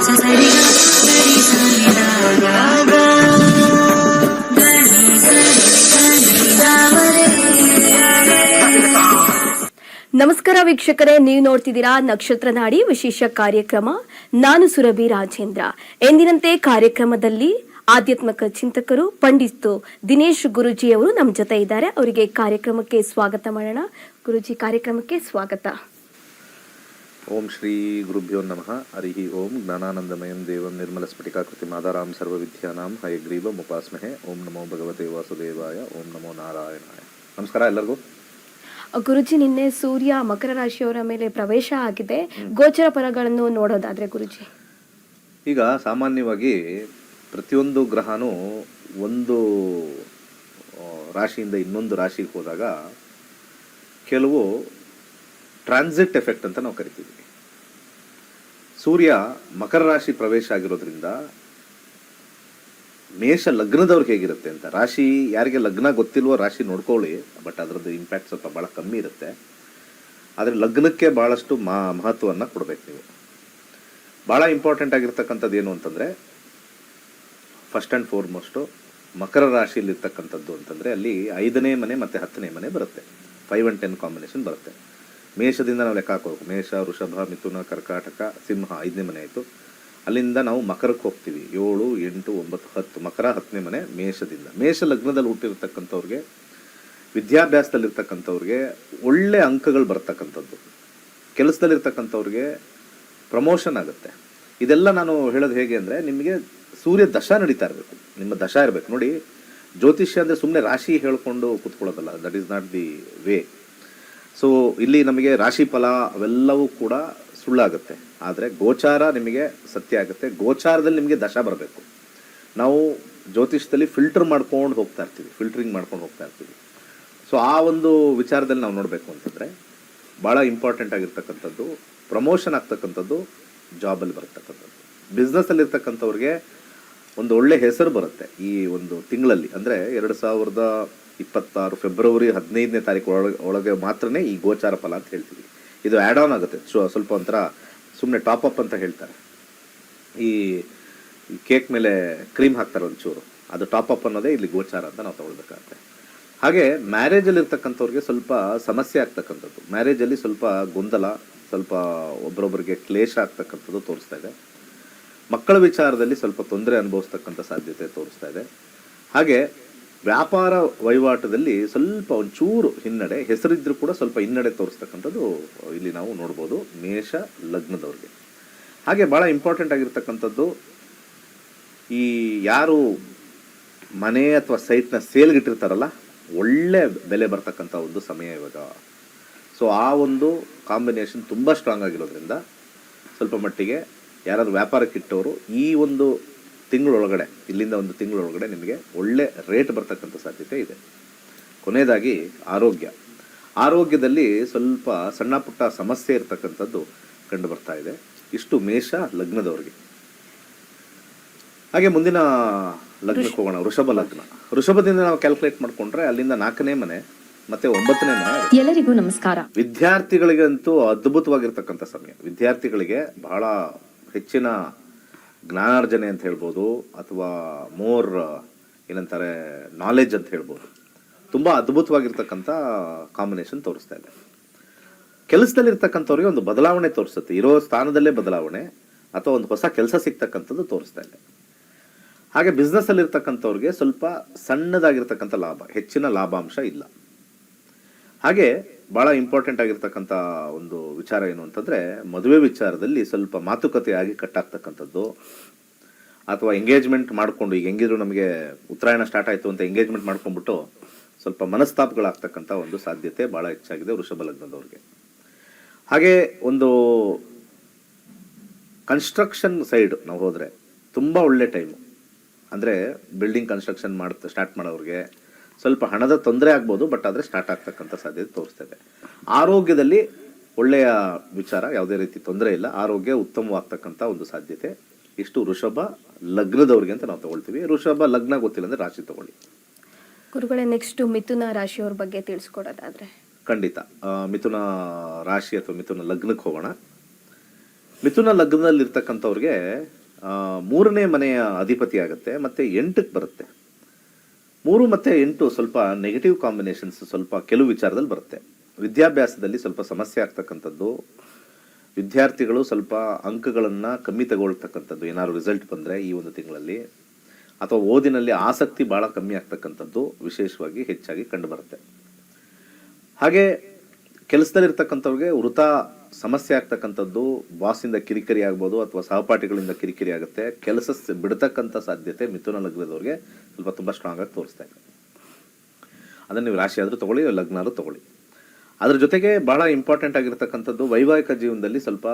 ನಮಸ್ಕಾರ ವೀಕ್ಷಕರೇ, ನೀವು ನೋಡ್ತಿದ್ದೀರಾ ನಕ್ಷತ್ರ ನಾಡಿ ವಿಶೇಷ ಕಾರ್ಯಕ್ರಮ. ನಾನು ಸುರಭಿ ರಾಜೇಂದ್ರ. ಎಂದಿನಂತೆ ಕಾರ್ಯಕ್ರಮದಲ್ಲಿ ಆಧ್ಯಾತ್ಮಿಕ ಚಿಂತಕರು ಪಂಡಿತ್ ದಿನೇಶ್ ಗುರುಜಿ ಅವರು ನಮ್ಮ ಜೊತೆ ಇದ್ದಾರೆ. ಅವರಿಗೆ ಕಾರ್ಯಕ್ರಮಕ್ಕೆ ಸ್ವಾಗತ ಮಾಡೋಣ. ಗುರುಜಿ, ಕಾರ್ಯಕ್ರಮಕ್ಕೆ ಸ್ವಾಗತ. ಓಂ ಶ್ರೀ ಗುರುಭ್ಯೋ ನಮಃ. ಹರಿ ಓಂ. ಜ್ಞಾನಾನಂದಮಯಂ ದೇವಂ ನಿರ್ಮಲ ಸ್ಫಟಿಕಾಕೃತಿ ಮಾದಾರಾಂ ಸರ್ವವಿದ್ಯಾನಾಂ ಹಯಗ್ರೀವಂ ಉಪಾಸ್ಮಹೆ. ಓಂ ನಮೋ ಭಗವತೆ ವಾಸುದೇವಾಯ. ಓಂ ನಮೋ ನಾರಾಯಣಾಯ. ನಮಸ್ಕಾರ ಎಲ್ಲರಿಗೂ. ಗುರುಜಿ, ನಿನ್ನೆ ಸೂರ್ಯ ಮಕರ ರಾಶಿಯವರ ಮೇಲೆ ಪ್ರವೇಶ ಆಗಿದೆ. ಗೋಚರ ಫಲಗಳನ್ನು ನೋಡೋದಾದ್ರೆ ಗುರುಜಿ, ಈಗ ಸಾಮಾನ್ಯವಾಗಿ ಪ್ರತಿಯೊಂದು ಗ್ರಹನೂ ಒಂದು ರಾಶಿಯಿಂದ ಇನ್ನೊಂದು ರಾಶಿಗೆ ಹೋದಾಗ ಕೆಲವು ಟ್ರಾನ್ಸಿಟ್ ಎಫೆಕ್ಟ್ ಅಂತ ನಾವು ಕರಿತೀವಿ. ಸೂರ್ಯ ಮಕರ ರಾಶಿ ಪ್ರವೇಶ ಆಗಿರೋದ್ರಿಂದ ಮೇಷ ಲಗ್ನದವ್ರಿಗೆ ಹೇಗಿರುತ್ತೆ ಅಂತ, ರಾಶಿ ಯಾರಿಗೆ ಲಗ್ನ ಗೊತ್ತಿಲ್ವೋ ರಾಶಿ ನೋಡ್ಕೊಳ್ಳಿ, ಬಟ್ ಅದರದ್ದು ಇಂಪ್ಯಾಕ್ಟ್ ಸ್ವಲ್ಪ ಭಾಳ ಕಮ್ಮಿ ಇರುತ್ತೆ. ಆದರೆ ಲಗ್ನಕ್ಕೆ ಭಾಳಷ್ಟು ಮಹತ್ವವನ್ನು ಕೊಡಬೇಕು ನೀವು. ಭಾಳ ಇಂಪಾರ್ಟೆಂಟ್ ಆಗಿರ್ತಕ್ಕಂಥದ್ದು ಏನು ಅಂತಂದರೆ, ಫಸ್ಟ್ ಆ್ಯಂಡ್ ಫಾರ್ಮೋಸ್ಟು ಮಕರ ರಾಶಿಯಲ್ಲಿರ್ತಕ್ಕಂಥದ್ದು ಅಂತಂದರೆ ಅಲ್ಲಿ 5ನೇ ಮನೆ ಮತ್ತು 10ನೇ ಮನೆ ಬರುತ್ತೆ. 5 and 10 ಕಾಂಬಿನೇಷನ್ ಬರುತ್ತೆ. ಮೇಷದಿಂದ ನಾವು ಲೆಕ್ಕ ಹಾಕೋಬೇಕು. ಮೇಷ, ವೃಷಭ, ಮಿಥುನ, ಕರ್ಕಾಟಕ, ಸಿಂಹ 5ನೇ ಮನೆ ಆಯಿತು. ಅಲ್ಲಿಂದ ನಾವು ಮಕರಕ್ಕೆ ಹೋಗ್ತೀವಿ. 7, 8, 9, 10. ಮಕರ 10ನೇ ಮನೆ ಮೇಷದಿಂದ. ಮೇಷ ಲಗ್ನದಲ್ಲಿ ಹುಟ್ಟಿರ್ತಕ್ಕಂಥವ್ರಿಗೆ, ವಿದ್ಯಾಭ್ಯಾಸದಲ್ಲಿರ್ತಕ್ಕಂಥವ್ರಿಗೆ ಒಳ್ಳೆ ಅಂಕಗಳು ಬರ್ತಕ್ಕಂಥದ್ದು, ಕೆಲಸದಲ್ಲಿರ್ತಕ್ಕಂಥವ್ರಿಗೆ ಪ್ರಮೋಷನ್ ಆಗುತ್ತೆ. ಇದೆಲ್ಲ ನಾನು ಹೇಳೋದು ಹೇಗೆ ಅಂದರೆ, ನಿಮಗೆ ಸೂರ್ಯ ದಶಾ ನಡೀತಾ ಇರಬೇಕು, ನಿಮ್ಮ ದಶಾ ಇರಬೇಕು. ನೋಡಿ, ಜ್ಯೋತಿಷ್ಯ ಅಂದರೆ ಸುಮ್ಮನೆ ರಾಶಿ ಹೇಳ್ಕೊಂಡು ಕೂತ್ಕೊಳ್ಳೋದಲ್ಲ. That is not the way. So ಇಲ್ಲಿ ನಮಗೆ ರಾಶಿ ಫಲ ಅವೆಲ್ಲವೂ ಕೂಡ ಸುಳ್ಳಾಗುತ್ತೆ. ಆದರೆ ಗೋಚಾರ ನಿಮಗೆ ಸತ್ಯ ಆಗುತ್ತೆ. ಗೋಚಾರದಲ್ಲಿ ನಿಮಗೆ ದಶಾ ಬರಬೇಕು. ನಾವು ಜ್ಯೋತಿಷದಲ್ಲಿ ಫಿಲ್ಟರಿಂಗ್ ಮಾಡ್ಕೊಂಡು ಹೋಗ್ತಾ ಇರ್ತೀವಿ. ಸೊ ಆ ಒಂದು ವಿಚಾರದಲ್ಲಿ ನಾವು ನೋಡಬೇಕು ಅಂತಂದರೆ ಭಾಳ ಇಂಪಾರ್ಟೆಂಟ್ ಆಗಿರ್ತಕ್ಕಂಥದ್ದು ಪ್ರಮೋಷನ್ ಆಗ್ತಕ್ಕಂಥದ್ದು, ಜಾಬಲ್ಲಿ ಬರ್ತಕ್ಕಂಥದ್ದು. ಬಿಸ್ನೆಸ್ಸಲ್ಲಿರ್ತಕ್ಕಂಥವ್ರಿಗೆ ಒಂದು ಒಳ್ಳೆ ಹೆಸರು ಬರುತ್ತೆ ಈ ಒಂದು ತಿಂಗಳಲ್ಲಿ. ಅಂದರೆ 2026 ಫೆಬ್ರವರಿ 15ನೇ ತಾರೀಕು ಒಳಗೆ ಮಾತ್ರನೇ ಈ ಗೋಚಾರ ಫಲ ಅಂತ ಹೇಳ್ತೀವಿ. ಇದು ಆ್ಯಡ್ ಆನ್ ಆಗುತ್ತೆ. ಸ್ವಲ್ಪ ಒಂಥರ ಸುಮ್ಮನೆ ಟಾಪ್ ಅಪ್ ಅಂತ ಹೇಳ್ತಾರೆ. ಈ ಕೇಕ್ ಮೇಲೆ ಕ್ರೀಮ್ ಹಾಕ್ತಾರೆ ಒಂಚೂರು, ಅದು ಟಾಪ್ ಅಪ್ ಅನ್ನೋದೇ ಇಲ್ಲಿ ಗೋಚಾರ ಅಂತ ನಾವು ತಗೊಳ್ಬೇಕಾಗುತ್ತೆ. ಹಾಗೆ ಮ್ಯಾರೇಜಲ್ಲಿರ್ತಕ್ಕಂಥವ್ರಿಗೆ ಸ್ವಲ್ಪ ಸಮಸ್ಯೆ ಆಗ್ತಕ್ಕಂಥದ್ದು, ಮ್ಯಾರೇಜಲ್ಲಿ ಸ್ವಲ್ಪ ಗೊಂದಲ, ಸ್ವಲ್ಪ ಒಬ್ಬರೊಬ್ಬರಿಗೆ ಕ್ಲೇಶ ಆಗ್ತಕ್ಕಂಥದ್ದು ತೋರಿಸ್ತಾ ಇದೆ. ಮಕ್ಕಳ ವಿಚಾರದಲ್ಲಿ ಸ್ವಲ್ಪ ತೊಂದರೆ ಅನುಭವಿಸ್ತಕ್ಕಂಥ ಸಾಧ್ಯತೆ ತೋರಿಸ್ತಾ ಇದೆ. ಹಾಗೆ ವ್ಯಾಪಾರ ವಹಿವಾಟದಲ್ಲಿ ಸ್ವಲ್ಪ ಒಂಚೂರು ಹಿನ್ನಡೆ, ಹೆಸರಿದ್ರೂ ಕೂಡ ಸ್ವಲ್ಪ ಹಿನ್ನಡೆ ತೋರಿಸ್ತಕ್ಕಂಥದ್ದು ಇಲ್ಲಿ ನಾವು ನೋಡ್ಬೋದು ಮೇಷ ಲಗ್ನದವ್ರಿಗೆ. ಹಾಗೆ ಭಾಳ ಇಂಪಾರ್ಟೆಂಟ್ ಆಗಿರ್ತಕ್ಕಂಥದ್ದು, ಈ ಯಾರು ಮನೆ ಅಥವಾ ಸೈಟ್ನ ಸೇಲ್ಗಿಟ್ಟಿರ್ತಾರಲ್ಲ, ಒಳ್ಳೆ ಬೆಲೆ ಬರ್ತಕ್ಕಂಥ ಒಂದು ಸಮಯ ಇವಾಗ. ಸೊ ಆ ಒಂದು ಕಾಂಬಿನೇಷನ್ ತುಂಬ ಸ್ಟ್ರಾಂಗ್ ಆಗಿರೋದ್ರಿಂದ ಸ್ವಲ್ಪ ಮಟ್ಟಿಗೆ ಯಾರಾದರೂ ವ್ಯಾಪಾರಕ್ಕಿಟ್ಟವರು ಈ ಒಂದು ತಿಂಗಳೊಳಗಡೆ, ಇಲ್ಲಿಂದ ಒಂದು ತಿಂಗಳೊಳಗಡೆ ನಿಮಗೆ ಒಳ್ಳೆ ರೇಟ್ ಬರ್ತಕ್ಕಂಥ ಸಾಧ್ಯತೆ ಇದೆ. ಕೊನೆಯದಾಗಿ ಆರೋಗ್ಯದಲ್ಲಿ ಸ್ವಲ್ಪ ಸಣ್ಣ ಪುಟ್ಟ ಸಮಸ್ಯೆ ಇರ್ತಕ್ಕಂಥದ್ದು ಕಂಡು ಬರ್ತಾ ಇದೆ. ಇಷ್ಟು ಮೇಷ ಲಗ್ನದವ್ರಿಗೆ. ಹಾಗೆ ಮುಂದಿನ ಲಗ್ನಕ್ಕೆ ಹೋಗೋಣ. ವೃಷಭದಿಂದ ನಾವು ಕ್ಯಾಲ್ಕುಲೇಟ್ ಮಾಡ್ಕೊಂಡ್ರೆ ಅಲ್ಲಿಂದ 4ನೇ ಮನೆ ಮತ್ತೆ 9ನೇ ಮನೆ. ಎಲ್ಲರಿಗೂ ನಮಸ್ಕಾರ. ವಿದ್ಯಾರ್ಥಿಗಳಿಗಂತೂ ಅದ್ಭುತವಾಗಿರ್ತಕ್ಕಂಥ ಸಮಯ. ವಿದ್ಯಾರ್ಥಿಗಳಿಗೆ ಬಹಳ ಹೆಚ್ಚಿನ ಜ್ಞಾನಾರ್ಜನೆ ಅಂತ ಹೇಳ್ಬೋದು, ಅಥವಾ ಮೋರ್ ಏನಂತಾರೆ ನಾಲೆಜ್ ಅಂತ ಹೇಳ್ಬೋದು. ತುಂಬ ಅದ್ಭುತವಾಗಿರ್ತಕ್ಕಂಥ ಕಾಂಬಿನೇಷನ್ ತೋರಿಸ್ತಾ ಇದೆ. ಕೆಲಸದಲ್ಲಿರ್ತಕ್ಕಂಥವ್ರಿಗೆ ಒಂದು ಬದಲಾವಣೆ ತೋರಿಸುತ್ತೆ. ಇರೋ ಸ್ಥಾನದಲ್ಲೇ ಬದಲಾವಣೆ ಅಥವಾ ಒಂದು ಹೊಸ ಕೆಲಸ ಸಿಗ್ತಕ್ಕಂಥದ್ದು ತೋರಿಸ್ತಾ ಇದೆ. ಹಾಗೆ ಬಿಸ್ನೆಸ್ಸಲ್ಲಿರ್ತಕ್ಕಂಥವ್ರಿಗೆ ಸ್ವಲ್ಪ ಸಣ್ಣದಾಗಿರ್ತಕ್ಕಂಥ ಲಾಭ, ಹೆಚ್ಚಿನ ಲಾಭಾಂಶ ಇಲ್ಲ. ಹಾಗೆ ಭಾಳ ಇಂಪಾರ್ಟೆಂಟ್ ಆಗಿರ್ತಕ್ಕಂಥ ಒಂದು ವಿಚಾರ ಏನು ಅಂತಂದರೆ, ಮದುವೆ ವಿಚಾರದಲ್ಲಿ ಸ್ವಲ್ಪ ಮಾತುಕತೆಯಾಗಿ ಕಟ್ಟಾಗ್ತಕ್ಕಂಥದ್ದು, ಅಥವಾ ಎಂಗೇಜ್ಮೆಂಟ್ ಮಾಡಿಕೊಂಡು, ಈಗ ಹೆಂಗಿದ್ರು ನಮಗೆ ಉತ್ತರಾಯಣ ಸ್ಟಾರ್ಟ್ ಆಯಿತು ಅಂತ ಎಂಗೇಜ್ಮೆಂಟ್ ಮಾಡ್ಕೊಂಡ್ಬಿಟ್ಟು ಸ್ವಲ್ಪ ಮನಸ್ತಾಪಗಳಾಗ್ತಕ್ಕಂಥ ಒಂದು ಸಾಧ್ಯತೆ ಭಾಳ ಹೆಚ್ಚಾಗಿದೆ ವೃಷಭ ಲಗ್ನದವ್ರಿಗೆ. ಹಾಗೆ ಒಂದು ಕನ್ಸ್ಟ್ರಕ್ಷನ್ ಸೈಡ್ ನಾವು ಹೋದರೆ ತುಂಬ ಒಳ್ಳೆ ಟೈಮು. ಅಂದರೆ ಬಿಲ್ಡಿಂಗ್ ಕನ್ಸ್ಟ್ರಕ್ಷನ್ ಸ್ಟಾರ್ಟ್ ಮಾಡೋರಿಗೆ ಸ್ವಲ್ಪ ಹಣದ ತೊಂದರೆ ಆಗ್ಬೋದು, ಬಟ್ ಆದರೆ ಸ್ಟಾರ್ಟ್ ಆಗ್ತಕ್ಕಂಥ ಸಾಧ್ಯತೆ ತೋರಿಸ್ತದೆ. ಆರೋಗ್ಯದಲ್ಲಿ ಒಳ್ಳೆಯ ವಿಚಾರ, ಯಾವುದೇ ರೀತಿ ತೊಂದರೆ ಇಲ್ಲ, ಆರೋಗ್ಯ ಉತ್ತಮವಾಗ್ತಕ್ಕಂಥ ಒಂದು ಸಾಧ್ಯತೆ. ಇಷ್ಟು ವೃಷಭ ಲಗ್ನದವ್ರಿಗೆ ಅಂತ ನಾವು ತಗೊಳ್ತೀವಿ. ವೃಷಭ ಲಗ್ನ ಗೊತ್ತಿಲ್ಲ ಅಂದರೆ ರಾಶಿ ತಗೊಳ್ಳಿ. ಗುರುಗಳೇ, ನೆಕ್ಸ್ಟ್ ಮಿಥುನ ರಾಶಿಯವ್ರ ಬಗ್ಗೆ ತಿಳಿಸ್ಕೊಡೋದಾದ್ರೆ? ಖಂಡಿತ. ಮಿಥುನ ರಾಶಿ ಅಥವಾ ಮಿಥುನ ಲಗ್ನಕ್ಕೆ ಹೋಗೋಣ. ಮಿಥುನ ಲಗ್ನದಲ್ಲಿರ್ತಕ್ಕಂಥವ್ರಿಗೆ ಮೂರನೇ ಮನೆಯ ಅಧಿಪತಿ ಆಗುತ್ತೆ ಮತ್ತು 8ಕ್ಕೆ ಬರುತ್ತೆ. 3 ಮತ್ತು 8 ಸ್ವಲ್ಪ ನೆಗೆಟಿವ್ ಕಾಂಬಿನೇಷನ್ಸ್ ಸ್ವಲ್ಪ ಕೆಲವು ವಿಚಾರದಲ್ಲಿ ಬರುತ್ತೆ. ವಿದ್ಯಾಭ್ಯಾಸದಲ್ಲಿ ಸ್ವಲ್ಪ ಸಮಸ್ಯೆ ಆಗ್ತಕ್ಕಂಥದ್ದು, ವಿದ್ಯಾರ್ಥಿಗಳು ಸ್ವಲ್ಪ ಅಂಕಗಳನ್ನು ಕಮ್ಮಿ ತಗೊಳ್ತಕ್ಕಂಥದ್ದು ಏನಾದ್ರು ರಿಸಲ್ಟ್ ಬಂದರೆ ಈ ಒಂದು ತಿಂಗಳಲ್ಲಿ, ಅಥವಾ ಓದಿನಲ್ಲಿ ಆಸಕ್ತಿ ಭಾಳ ಕಮ್ಮಿ ಆಗ್ತಕ್ಕಂಥದ್ದು ವಿಶೇಷವಾಗಿ ಹೆಚ್ಚಾಗಿ ಕಂಡುಬರುತ್ತೆ. ಹಾಗೆ ಕೆಲಸದಲ್ಲಿರ್ತಕ್ಕಂಥವ್ರಿಗೆ ವೃಥಾ ಸಮಸ್ಯೆ ಆಗ್ತಕ್ಕಂಥದ್ದು, ಬಾಸಿಂದ ಕಿರಿಕಿರಿ ಆಗ್ಬೋದು ಅಥವಾ ಸಹಪಾಠಿಗಳಿಂದ ಕಿರಿಕಿರಿ ಆಗುತ್ತೆ. ಕೆಲಸ ಬಿಡ್ತಕ್ಕಂಥ ಸಾಧ್ಯತೆ ಮಿಥುನ ಲಗ್ನದವ್ರಿಗೆ ಸ್ವಲ್ಪ ತುಂಬ ಸ್ಟ್ರಾಂಗ್ ಆಗಿ ತೋರಿಸ್ತಾ ಇದೆ. ಅದನ್ನು ನೀವು ರಾಶಿ ಆದರೂ ತೊಗೊಳ್ಳಿ, ಲಗ್ನ ಆದರೂ ತೊಗೊಳ್ಳಿ. ಅದ್ರ ಜೊತೆಗೆ ಬಹಳ ಇಂಪಾರ್ಟೆಂಟ್ ಆಗಿರ್ತಕ್ಕಂಥದ್ದು ವೈವಾಹಿಕ ಜೀವನದಲ್ಲಿ ಸ್ವಲ್ಪ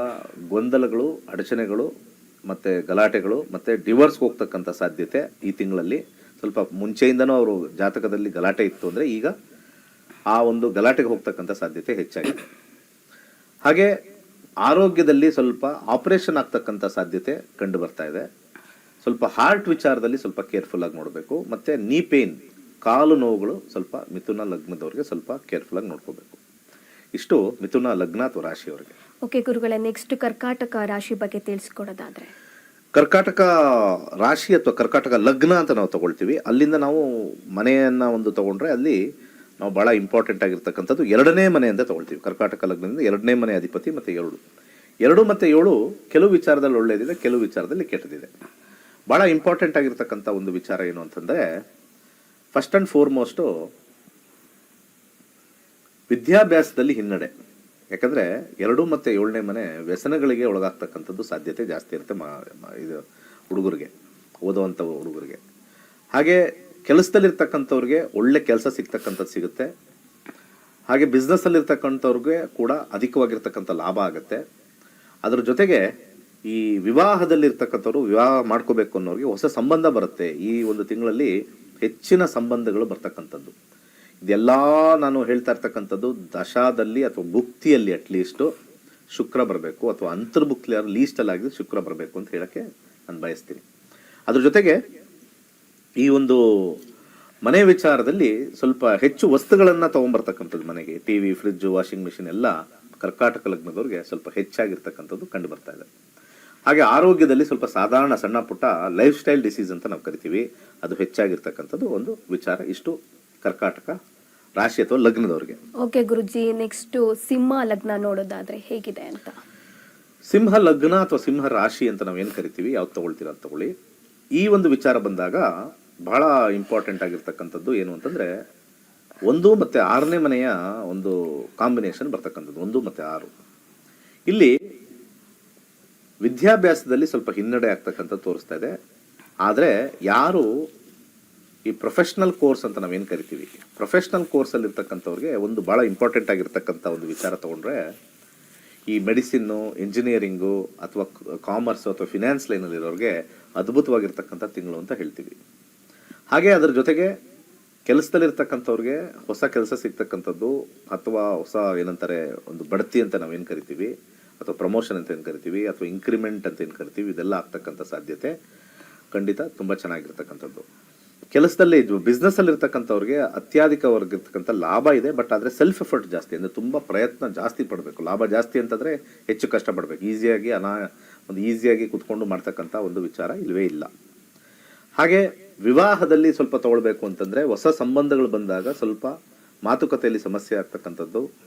ಗೊಂದಲಗಳು, ಅಡಚಣೆಗಳು ಮತ್ತು ಗಲಾಟೆಗಳು ಮತ್ತು ಡಿವೋರ್ಸ್ಗೆ ಹೋಗ್ತಕ್ಕಂಥ ಸಾಧ್ಯತೆ ಈ ತಿಂಗಳಲ್ಲಿ. ಸ್ವಲ್ಪ ಮುಂಚೆಯಿಂದನೂ ಅವರು ಜಾತಕದಲ್ಲಿ ಗಲಾಟೆ ಇತ್ತು ಅಂದರೆ ಈಗ ಆ ಒಂದು ಗಲಾಟೆಗೆ ಹೋಗ್ತಕ್ಕಂಥ ಸಾಧ್ಯತೆ ಹೆಚ್ಚಾಗಿದೆ. ಹಾಗೆ ಆರೋಗ್ಯದಲ್ಲಿ ಸ್ವಲ್ಪ ಆಪರೇಷನ್ ಆಗ್ತಕ್ಕಂಥ ಸಾಧ್ಯತೆ ಕಂಡು ಬರ್ತಾ ಇದೆ. ಸ್ವಲ್ಪ ಹಾರ್ಟ್ ವಿಚಾರದಲ್ಲಿ ಸ್ವಲ್ಪ ಕೇರ್ಫುಲ್ ಆಗಿ ನೋಡಬೇಕು. ಮತ್ತು ನೀ ಪೇನ್, ಕಾಲು ನೋವುಗಳು ಸ್ವಲ್ಪ ಮಿಥುನ ಲಗ್ನದವ್ರಿಗೆ ಸ್ವಲ್ಪ ಕೇರ್ಫುಲ್ ಆಗಿ ನೋಡ್ಕೋಬೇಕು. ಇಷ್ಟು ಮಿಥುನ ಲಗ್ನ ಅಥವಾ ರಾಶಿಯವರಿಗೆ. ಓಕೆ ಗುರುಗಳೇ, ನೆಕ್ಸ್ಟ್ ಕರ್ಕಾಟಕ ರಾಶಿ ಬಗ್ಗೆ ತಿಳಿಸ್ಕೊಡೋದಾದ್ರೆ. ಕರ್ಕಾಟಕ ರಾಶಿ ಅಥವಾ ಕರ್ಕಾಟಕ ಲಗ್ನ ಅಂತ ನಾವು ತಗೊಳ್ತೀವಿ. ಅಲ್ಲಿಂದ ನಾವು ಮನೆಯನ್ನ ಒಂದು ತಗೊಂಡ್ರೆ ಅಲ್ಲಿ ನಾವು ಬಹಳ ಇಂಪಾರ್ಟೆಂಟ್ ಆಗಿರ್ತಕ್ಕಂಥದ್ದು 2ನೇ ಮನೆ ಅಂತ ತಗೊಳ್ತೀವಿ. ಕರ್ಕಾಟಕ ಲಗ್ನದಿಂದ 2ನೇ ಮನೆ ಅಧಿಪತಿ ಮತ್ತು 2 ಮತ್ತು 7 ಕೆಲವು ವಿಚಾರದಲ್ಲಿ ಒಳ್ಳೆಯದಿದೆ, ಕೆಲವು ವಿಚಾರದಲ್ಲಿ ಕೆಟ್ಟದಿದೆ. ಬಹಳ ಇಂಪಾರ್ಟೆಂಟ್ ಆಗಿರ್ತಕ್ಕಂಥ ಒಂದು ವಿಚಾರ ಏನು ಅಂತಂದರೆ, ಫಸ್ಟ್ ಆ್ಯಂಡ್ ಫೋರ್ಮೋಸ್ಟು ವಿದ್ಯಾಭ್ಯಾಸದಲ್ಲಿ ಹಿನ್ನಡೆ. ಯಾಕಂದರೆ 2 ಮತ್ತು 7ನೇ ಮನೆ ವ್ಯಸನಗಳಿಗೆ ಒಳಗಾಗ್ತಕ್ಕಂಥದ್ದು ಸಾಧ್ಯತೆ ಜಾಸ್ತಿ ಇರುತ್ತೆ ಇದು ಹುಡುಗರಿಗೆ, ಓದುವಂಥ ಹುಡುಗರಿಗೆ. ಹಾಗೆ ಕೆಲಸದಲ್ಲಿರ್ತಕ್ಕಂಥವ್ರಿಗೆ ಒಳ್ಳೆ ಕೆಲಸ ಸಿಗ್ತಕ್ಕಂಥದ್ದು ಸಿಗುತ್ತೆ. ಹಾಗೆ ಬಿಸ್ನೆಸ್ಸಲ್ಲಿರ್ತಕ್ಕಂಥವ್ರಿಗೆ ಕೂಡ ಅಧಿಕವಾಗಿರ್ತಕ್ಕಂಥ ಲಾಭ ಆಗುತ್ತೆ. ಅದ್ರ ಜೊತೆಗೆ ಈ ವಿವಾಹದಲ್ಲಿರ್ತಕ್ಕಂಥವ್ರು ವಿವಾಹ ಮಾಡ್ಕೋಬೇಕು ಅನ್ನೋರಿಗೆ ಹೊಸ ಸಂಬಂಧ ಬರುತ್ತೆ. ಈ ಒಂದು ತಿಂಗಳಲ್ಲಿ ಹೆಚ್ಚಿನ ಸಂಬಂಧಗಳು ಬರ್ತಕ್ಕಂಥದ್ದು. ಇದೆಲ್ಲ ನಾನು ಹೇಳ್ತಾ ಇರ್ತಕ್ಕಂಥದ್ದು ದಶಾದಲ್ಲಿ ಅಥವಾ ಭುಕ್ತಿಯಲ್ಲಿ ಅಟ್ಲೀಸ್ಟು ಶುಕ್ರ ಬರಬೇಕು, ಅಥವಾ ಅಂತರ್ಭುಕ್ತಿಯಲ್ಲಿ ಲೀಸ್ಟಲ್ಲಿ ಆಗಿದೆ ಶುಕ್ರ ಬರಬೇಕು ಅಂತ ಹೇಳೋಕ್ಕೆ ನಾನು ಬಯಸ್ತೀನಿ. ಅದ್ರ ಜೊತೆಗೆ ಈ ಒಂದು ಮನೆ ವಿಚಾರದಲ್ಲಿ ಸ್ವಲ್ಪ ಹೆಚ್ಚು ವಸ್ತುಗಳನ್ನು ತೊಗೊಂಬರ್ತಕ್ಕಂಥದ್ದು ಮನೆಗೆ, TV, ಫ್ರಿಡ್ಜು, ವಾಷಿಂಗ್ ಮಿಷಿನ್ ಎಲ್ಲ ಕರ್ಕಾಟಕ ಲಗ್ನದವ್ರಿಗೆ ಸ್ವಲ್ಪ ಹೆಚ್ಚಾಗಿರ್ತಕ್ಕಂಥದ್ದು ಕಂಡು ಬರ್ತಾ ಇದೆ. ಹಾಗೆ ಆರೋಗ್ಯದಲ್ಲಿ ಸ್ವಲ್ಪ ಸಾಧಾರಣ ಸಣ್ಣ ಪುಟ್ಟ ಲೈಫ್ ಸ್ಟೈಲ್ ಡಿಸೀಸ್ ಅಂತ ನಾವು ಕರಿತೀವಿ, ಅದು ಹೆಚ್ಚಾಗಿರ್ತಕ್ಕಂಥದ್ದು ಒಂದು ವಿಚಾರ. ಇಷ್ಟು ಕರ್ಕಾಟಕ ರಾಶಿ ಅಥವಾ ಲಗ್ನದವ್ರಿಗೆ. ಓಕೆ ಗುರುಜಿ, ನೆಕ್ಸ್ಟ್ ಸಿಂಹ ಲಗ್ನ ನೋಡೋದಾದ್ರೆ ಹೇಗಿದೆ ಅಂತ. ಸಿಂಹ ಲಗ್ನ ಅಥವಾ ಸಿಂಹ ರಾಶಿ ಅಂತ ನಾವೇನು ಕರಿತೀವಿ, ಯಾವ್ದು ತಗೊಳ್ತೀರಾ ಅಂತ ತಗೊಳ್ಳಿ. ಈ ಒಂದು ವಿಚಾರ ಬಂದಾಗ ಬಹಳ ಇಂಪಾರ್ಟೆಂಟ್ ಆಗಿರ್ತಕ್ಕಂಥದ್ದು ಏನು ಅಂತಂದರೆ, 1 ಮತ್ತು 6ನೇ ಮನೆಯ ಒಂದು ಕಾಂಬಿನೇಷನ್ ಬರ್ತಕ್ಕಂಥದ್ದು. 1 ಮತ್ತು 6 ಇಲ್ಲಿ ವಿದ್ಯಾಭ್ಯಾಸದಲ್ಲಿ ಸ್ವಲ್ಪ ಹಿನ್ನಡೆ ಆಗ್ತಕ್ಕಂಥದ್ದು ತೋರಿಸ್ತಾ ಇದೆ. ಆದರೆ ಯಾರು ಈ ಪ್ರೊಫೆಷ್ನಲ್ ಕೋರ್ಸ್ ಅಂತ ನಾವೇನು ಕರಿತೀವಿ, ಪ್ರೊಫೆಷ್ನಲ್ ಕೋರ್ಸಲ್ಲಿ ಇರ್ತಕ್ಕಂಥವ್ರಿಗೆ ಒಂದು ಭಾಳ ಇಂಪಾರ್ಟೆಂಟ್ ಆಗಿರ್ತಕ್ಕಂಥ ಒಂದು ವಿಚಾರ ತೊಗೊಂಡ್ರೆ, ಈ ಮೆಡಿಸಿನ್ನು, ಇಂಜಿನಿಯರಿಂಗು ಅಥವಾ ಕಾಮರ್ಸು ಅಥವಾ ಫಿನಾನ್ಸ್ ಲೈನಲ್ಲಿರೋರಿಗೆ ಅದ್ಭುತವಾಗಿರ್ತಕ್ಕಂಥ ತಿಂಗಳು ಅಂತ ಹೇಳ್ತೀವಿ. ಹಾಗೆ ಅದರ ಜೊತೆಗೆ ಕೆಲಸದಲ್ಲಿರ್ತಕ್ಕಂಥವ್ರಿಗೆ ಹೊಸ ಕೆಲಸ ಸಿಗ್ತಕ್ಕಂಥದ್ದು, ಅಥವಾ ಹೊಸ ಏನಂತಾರೆ ಒಂದು ಬಡ್ತಿ ಅಂತ ನಾವೇನು ಕರಿತೀವಿ, ಅಥವಾ ಪ್ರಮೋಷನ್ ಅಂತ ಏನು ಕರಿತೀವಿ, ಅಥವಾ ಇನ್ಕ್ರಿಮೆಂಟ್ ಅಂತ ಏನು ಕರಿತೀವಿ, ಇದೆಲ್ಲ ಆಗ್ತಕ್ಕಂಥ ಸಾಧ್ಯತೆ ಖಂಡಿತ ತುಂಬ ಚೆನ್ನಾಗಿರ್ತಕ್ಕಂಥದ್ದು. ಕೆಲಸದಲ್ಲಿ ಬಿಸ್ನೆಸ್ಸಲ್ಲಿರ್ತಕ್ಕಂಥವ್ರಿಗೆ ಅತ್ಯಧಿಕವಾಗಿರ್ತಕ್ಕಂಥ ಲಾಭ ಇದೆ. ಬಟ್ ಆದರೆ ಸೆಲ್ಫ್ ಎಫರ್ಟ್ ಜಾಸ್ತಿ, ಅಂದರೆ ತುಂಬ ಪ್ರಯತ್ನ ಜಾಸ್ತಿ ಪಡಬೇಕು. ಲಾಭ ಜಾಸ್ತಿ ಅಂತಂದರೆ ಹೆಚ್ಚು ಕಷ್ಟಪಡಬೇಕು. ಈಸಿಯಾಗಿ ಕೂತ್ಕೊಂಡು ಮಾಡ್ತಕ್ಕಂಥ ಒಂದು ವಿಚಾರ ಇಲ್ಲವೇ ಇಲ್ಲ. ಹಾಗೆ ವಿವಾಹದಲ್ಲಿ ಸ್ವಲ್ಪ ತಗೊಳ್ಬೇಕು ಅಂತಂದರೆ, ಹೊಸ ಸಂಬಂಧಗಳು ಬಂದಾಗ ಸ್ವಲ್ಪ ಮಾತುಕತೆಯಲ್ಲಿ ಸಮಸ್ಯೆ ಆಗ್ತಕ್ಕಂಥದ್ದು,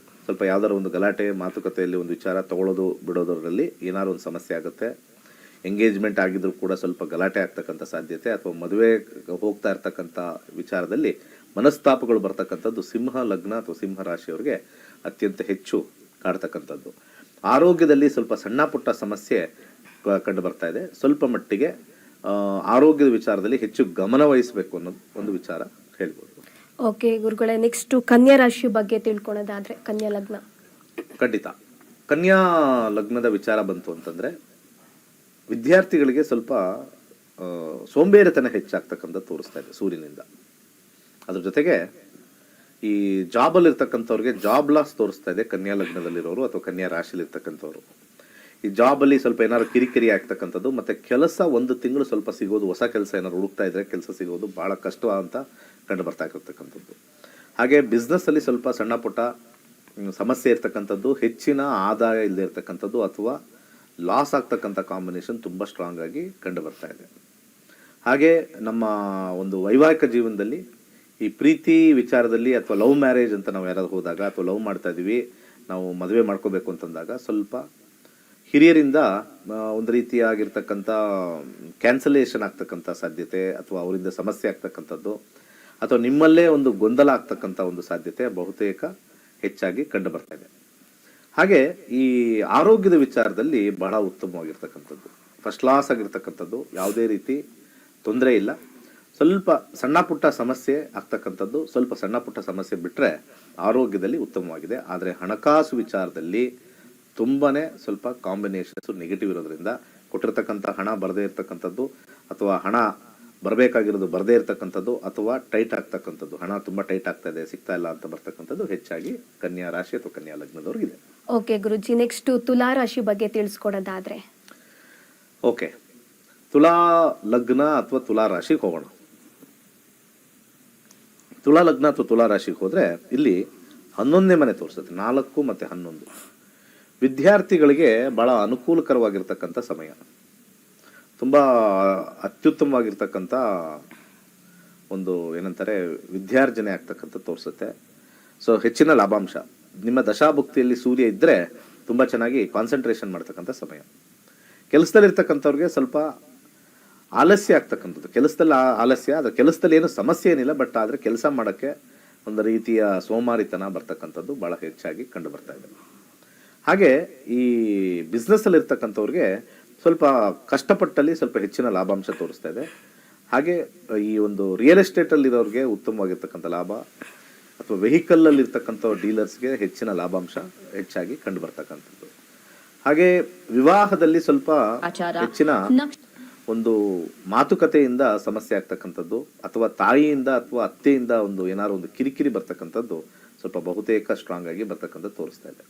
ಸ್ವಲ್ಪ ಯಾವ್ದಾದ್ರು ಒಂದು ಗಲಾಟೆ ಮಾತುಕತೆಯಲ್ಲಿ ಒಂದು ವಿಚಾರ ತಗೊಳ್ಳೋದು ಬಿಡೋದರಲ್ಲಿ ಏನಾದ್ರು ಒಂದು ಸಮಸ್ಯೆ ಆಗುತ್ತೆ. ಎಂಗೇಜ್ಮೆಂಟ್ ಆಗಿದ್ರು ಕೂಡ ಸ್ವಲ್ಪ ಗಲಾಟೆ ಆಗ್ತಕ್ಕಂಥ ಸಾಧ್ಯತೆ, ಅಥವಾ ಮದುವೆ ಹೋಗ್ತಾ ಇರ್ತಕ್ಕಂಥ ವಿಚಾರದಲ್ಲಿ ಮನಸ್ತಾಪಗಳು ಬರ್ತಕ್ಕಂಥದ್ದು ಸಿಂಹ ಲಗ್ನ ಅಥವಾ ಸಿಂಹ ರಾಶಿಯವರಿಗೆ ಅತ್ಯಂತ ಹೆಚ್ಚು ಕಾಡ್ತಕ್ಕಂಥದ್ದು. ಆರೋಗ್ಯದಲ್ಲಿ ಸ್ವಲ್ಪ ಸಣ್ಣ ಪುಟ್ಟ ಸಮಸ್ಯೆ ಕಂಡು ಬರ್ತಾ ಇದೆ. ಸ್ವಲ್ಪ ಮಟ್ಟಿಗೆ ಆರೋಗ್ಯದ ವಿಚಾರದಲ್ಲಿ ಹೆಚ್ಚು ಗಮನ ವಹಿಸಬೇಕು ಅನ್ನೋದು ಒಂದು ವಿಚಾರ ಹೇಳ್ಬೋದು. ಓಕೆ ಗುರುಗಳೇ, ನೆಕ್ಸ್ಟ್ ಕನ್ಯಾ ರಾಶಿ ಬಗ್ಗೆ ತಿಳ್ಕೊಳ್ಳೋದಾದ್ರೆ, ಕನ್ಯಾ ಲಗ್ನ. ಖಂಡಿತ ಕನ್ಯಾ ಲಗ್ನದ ವಿಚಾರ ಬಂತು ಅಂತಂದರೆ, ವಿದ್ಯಾರ್ಥಿಗಳಿಗೆ ಸ್ವಲ್ಪ ಸೋಂಬೇರಿತನ ಹೆಚ್ಚಾಗ್ತಕ್ಕಂಥ ತೋರಿಸ್ತಾ ಇದೆ ಸೂರ್ಯನಿಂದ. ಅದ್ರ ಜೊತೆಗೆ ಈ ಜಾಬಲ್ಲಿರ್ತಕ್ಕಂಥವ್ರಿಗೆ ಜಾಬ್ ಲಾಸ್ ತೋರಿಸ್ತಾ ಇದೆ ಕನ್ಯಾ ಲಗ್ನದಲ್ಲಿರೋರು ಅಥವಾ ಕನ್ಯಾ ರಾಶಿಲಿರ್ತಕ್ಕಂಥವ್ರು. ಈ ಜಾಬಲ್ಲಿ ಸ್ವಲ್ಪ ಏನಾದ್ರು ಕಿರಿಕಿರಿ ಆಗ್ತಕ್ಕಂಥದ್ದು, ಮತ್ತು ಕೆಲಸ 1 ತಿಂಗಳು ಸ್ವಲ್ಪ ಸಿಗೋದು, ಹೊಸ ಕೆಲಸ ಏನಾದ್ರು ಹುಡುಕ್ತಾ ಇದ್ರೆ ಕೆಲಸ ಸಿಗೋದು ಭಾಳ ಕಷ್ಟ ಅಂತ ಕಂಡು ಬರ್ತಾ ಇರ್ತಕ್ಕಂಥದ್ದು. ಹಾಗೆ ಬಿಸ್ನೆಸ್ಸಲ್ಲಿ ಸ್ವಲ್ಪ ಸಣ್ಣ ಪುಟ್ಟ ಸಮಸ್ಯೆ ಇರ್ತಕ್ಕಂಥದ್ದು, ಹೆಚ್ಚಿನ ಆದಾಯ ಇಲ್ಲದೆ ಇರ್ತಕ್ಕಂಥದ್ದು, ಅಥವಾ ಲಾಸ್ ಆಗ್ತಕ್ಕಂಥ ಕಾಂಬಿನೇಷನ್ ತುಂಬ ಸ್ಟ್ರಾಂಗ್ ಆಗಿ ಕಂಡು ಬರ್ತಾ ಇದೆ. ಹಾಗೆ ನಮ್ಮ ಒಂದು ವೈವಾಹಿಕ ಜೀವನದಲ್ಲಿ ಈ ಪ್ರೀತಿ ವಿಚಾರದಲ್ಲಿ ಅಥವಾ ಲವ್ ಮ್ಯಾರೇಜ್ ಅಂತ ನಾವು ಯಾರಾದ್ರು ಹೋದಾಗ ಅಥವಾ ಲವ್ ಮಾಡ್ತಾ ಇದ್ದೀವಿ, ನಾವು ಮದುವೆ ಮಾಡ್ಕೋಬೇಕು ಅಂತಂದಾಗ ಸ್ವಲ್ಪ ಹಿರಿಯರಿಂದ ಒಂದು ರೀತಿಯಾಗಿರ್ತಕ್ಕಂಥ ಕ್ಯಾನ್ಸಲೇಷನ್ ಆಗ್ತಕ್ಕಂಥ ಸಾಧ್ಯತೆ ಅಥವಾ ಅವರಿಂದ ಸಮಸ್ಯೆ ಆಗ್ತಕ್ಕಂಥದ್ದು ಅಥವಾ ನಿಮ್ಮಲ್ಲೇ ಒಂದು ಗೊಂದಲ ಆಗ್ತಕ್ಕಂಥ ಒಂದು ಸಾಧ್ಯತೆ ಬಹುತೇಕ ಹೆಚ್ಚಾಗಿ ಕಂಡು ಬರ್ತಾ ಇದೆ. ಹಾಗೆ ಈ ಆರೋಗ್ಯದ ವಿಚಾರದಲ್ಲಿ ಬಹಳ ಉತ್ತಮವಾಗಿರ್ತಕ್ಕಂಥದ್ದು, ಫಸ್ಟ್ ಕ್ಲಾಸ್ ಆಗಿರ್ತಕ್ಕಂಥದ್ದು, ಯಾವುದೇ ರೀತಿ ತೊಂದರೆ ಇಲ್ಲ. ಸ್ವಲ್ಪ ಸಣ್ಣ ಪುಟ್ಟ ಸಮಸ್ಯೆ ಆಗ್ತಕ್ಕಂಥದ್ದು, ಸ್ವಲ್ಪ ಸಣ್ಣ ಪುಟ್ಟ ಸಮಸ್ಯೆ ಬಿಟ್ಟರೆ ಆರೋಗ್ಯದಲ್ಲಿ ಉತ್ತಮವಾಗಿದೆ. ಆದರೆ ಹಣಕಾಸು ವಿಚಾರದಲ್ಲಿ ತುಂಬಾನೇ ಸ್ವಲ್ಪ ಕಾಂಬಿನೇಷನ್ಸ್ ನೆಗೆಟಿವ್ ಇರೋದ್ರಿಂದ ಕೊಟ್ಟಿರ್ತಕ್ಕಂಥ ಹಣ ಬರದೇ ಇರತಕ್ಕಂಥದ್ದು ಅಥವಾ ಹಣ ಬರಬೇಕಾಗಿರೋದು ಬರದೇ ಇರತಕ್ಕಂಥದ್ದು ಅಥವಾ ಟೈಟ್ ಆಗ್ತಕ್ಕಂಥದ್ದು, ಹಣ ತುಂಬ ಟೈಟ್ ಆಗ್ತಾ ಇದೆ ಸಿಗ್ತಾ ಇಲ್ಲ ಅಂತ ಬರ್ತಕ್ಕಂಥದ್ದು ಹೆಚ್ಚಾಗಿ ಕನ್ಯಾ ರಾಶಿ ಅಥವಾ ಕನ್ಯಾ ಲಗ್ನದವ್ರಿಗಿದೆ. ಓಕೆ ಗುರುಜಿ, ನೆಕ್ಸ್ಟ್ ತುಲಾ ರಾಶಿ ಬಗ್ಗೆ ತಿಳಿಸ್ಕೊಡೋದಾದ್ರೆ? ಓಕೆ, ತುಲಾ ಲಗ್ನ ಅಥವಾ ತುಲಾ ರಾಶಿಗೆ ಹೋಗೋಣ. ತುಲಾ ಲಗ್ನ ಅಥವಾ ತುಲಾ ರಾಶಿಗೆ ಹೋದ್ರೆ ಇಲ್ಲಿ 11ನೇ ಮನೆ ತೋರಿಸುತ್ತೆ, 4 ಮತ್ತು 11. ವಿದ್ಯಾರ್ಥಿಗಳಿಗೆ ಬಹಳ ಅನುಕೂಲಕರವಾಗಿರ್ತಕ್ಕಂಥ ಸಮಯ, ತುಂಬ ಅತ್ಯುತ್ತಮವಾಗಿರ್ತಕ್ಕಂಥ ಒಂದು ಏನಂತಾರೆ ವಿದ್ಯಾರ್ಜನೆ ಆಗ್ತಕ್ಕಂಥ ತೋರಿಸುತ್ತೆ. ಸೊ ಹೆಚ್ಚಿನ ಲಾಭಾಂಶ, ನಿಮ್ಮ ದಶಾಭುಕ್ತಿಯಲ್ಲಿ ಸೂರ್ಯ ಇದ್ದರೆ ತುಂಬ ಚೆನ್ನಾಗಿ ಕಾನ್ಸಂಟ್ರೇಷನ್ ಮಾಡ್ತಕ್ಕಂಥ ಸಮಯ. ಕೆಲಸದಲ್ಲಿರ್ತಕ್ಕಂಥವ್ರಿಗೆ ಸ್ವಲ್ಪ ಆಲಸ್ಯ ಆಗ್ತಕ್ಕಂಥದ್ದು, ಕೆಲಸದಲ್ಲಿ ಆಲಸ್ಯ, ಅದರ ಕೆಲಸದಲ್ಲಿ ಏನು ಸಮಸ್ಯೆ ಏನಿಲ್ಲ, ಬಟ್ ಆದರೆ ಕೆಲಸ ಮಾಡೋಕ್ಕೆ ಒಂದು ರೀತಿಯ ಸೋಮಾರಿತನ ಬರ್ತಕ್ಕಂಥದ್ದು ಭಾಳ ಹೆಚ್ಚಾಗಿ ಕಂಡು ಬರ್ತಾ ಇದೆ. ಹಾಗೆ ಈ ಬಿಸ್ನೆಸ್ಸಲ್ಲಿ ಇರ್ತಕ್ಕಂಥವ್ರಿಗೆ ಸ್ವಲ್ಪ ಕಷ್ಟಪಟ್ಟಲ್ಲಿ ಸ್ವಲ್ಪ ಹೆಚ್ಚಿನ ಲಾಭಾಂಶ ತೋರಿಸ್ತಾ ಇದೆ. ಹಾಗೆ ಈ ಒಂದು ರಿಯಲ್ ಎಸ್ಟೇಟಲ್ಲಿ ಇರೋರಿಗೆ ಉತ್ತಮವಾಗಿರ್ತಕ್ಕಂಥ ಲಾಭ ಅಥವಾ ವೆಹಿಕಲ್ಲಲ್ಲಿ ಇರ್ತಕ್ಕಂಥ ಡೀಲರ್ಸ್ಗೆ ಹೆಚ್ಚಿನ ಲಾಭಾಂಶ ಹೆಚ್ಚಾಗಿ ಕಂಡು ಬರ್ತಕ್ಕಂಥದ್ದು. ಹಾಗೆ ವಿವಾಹದಲ್ಲಿ ಸ್ವಲ್ಪ ಹೆಚ್ಚಿನ ಒಂದು ಮಾತುಕತೆಯಿಂದ ಸಮಸ್ಯೆ ಆಗ್ತಕ್ಕಂಥದ್ದು ಅಥವಾ ತಾಯಿಯಿಂದ ಅಥವಾ ಅತ್ತೆಯಿಂದ ಒಂದು ಏನಾದ್ರು ಒಂದು ಕಿರಿಕಿರಿ ಬರ್ತಕ್ಕಂಥದ್ದು ಸ್ವಲ್ಪ ಬಹುತೇಕ ಸ್ಟ್ರಾಂಗ್ ಆಗಿ ಬರ್ತಕ್ಕಂಥದ್ದು ತೋರಿಸ್ತಾ ಇದೆ.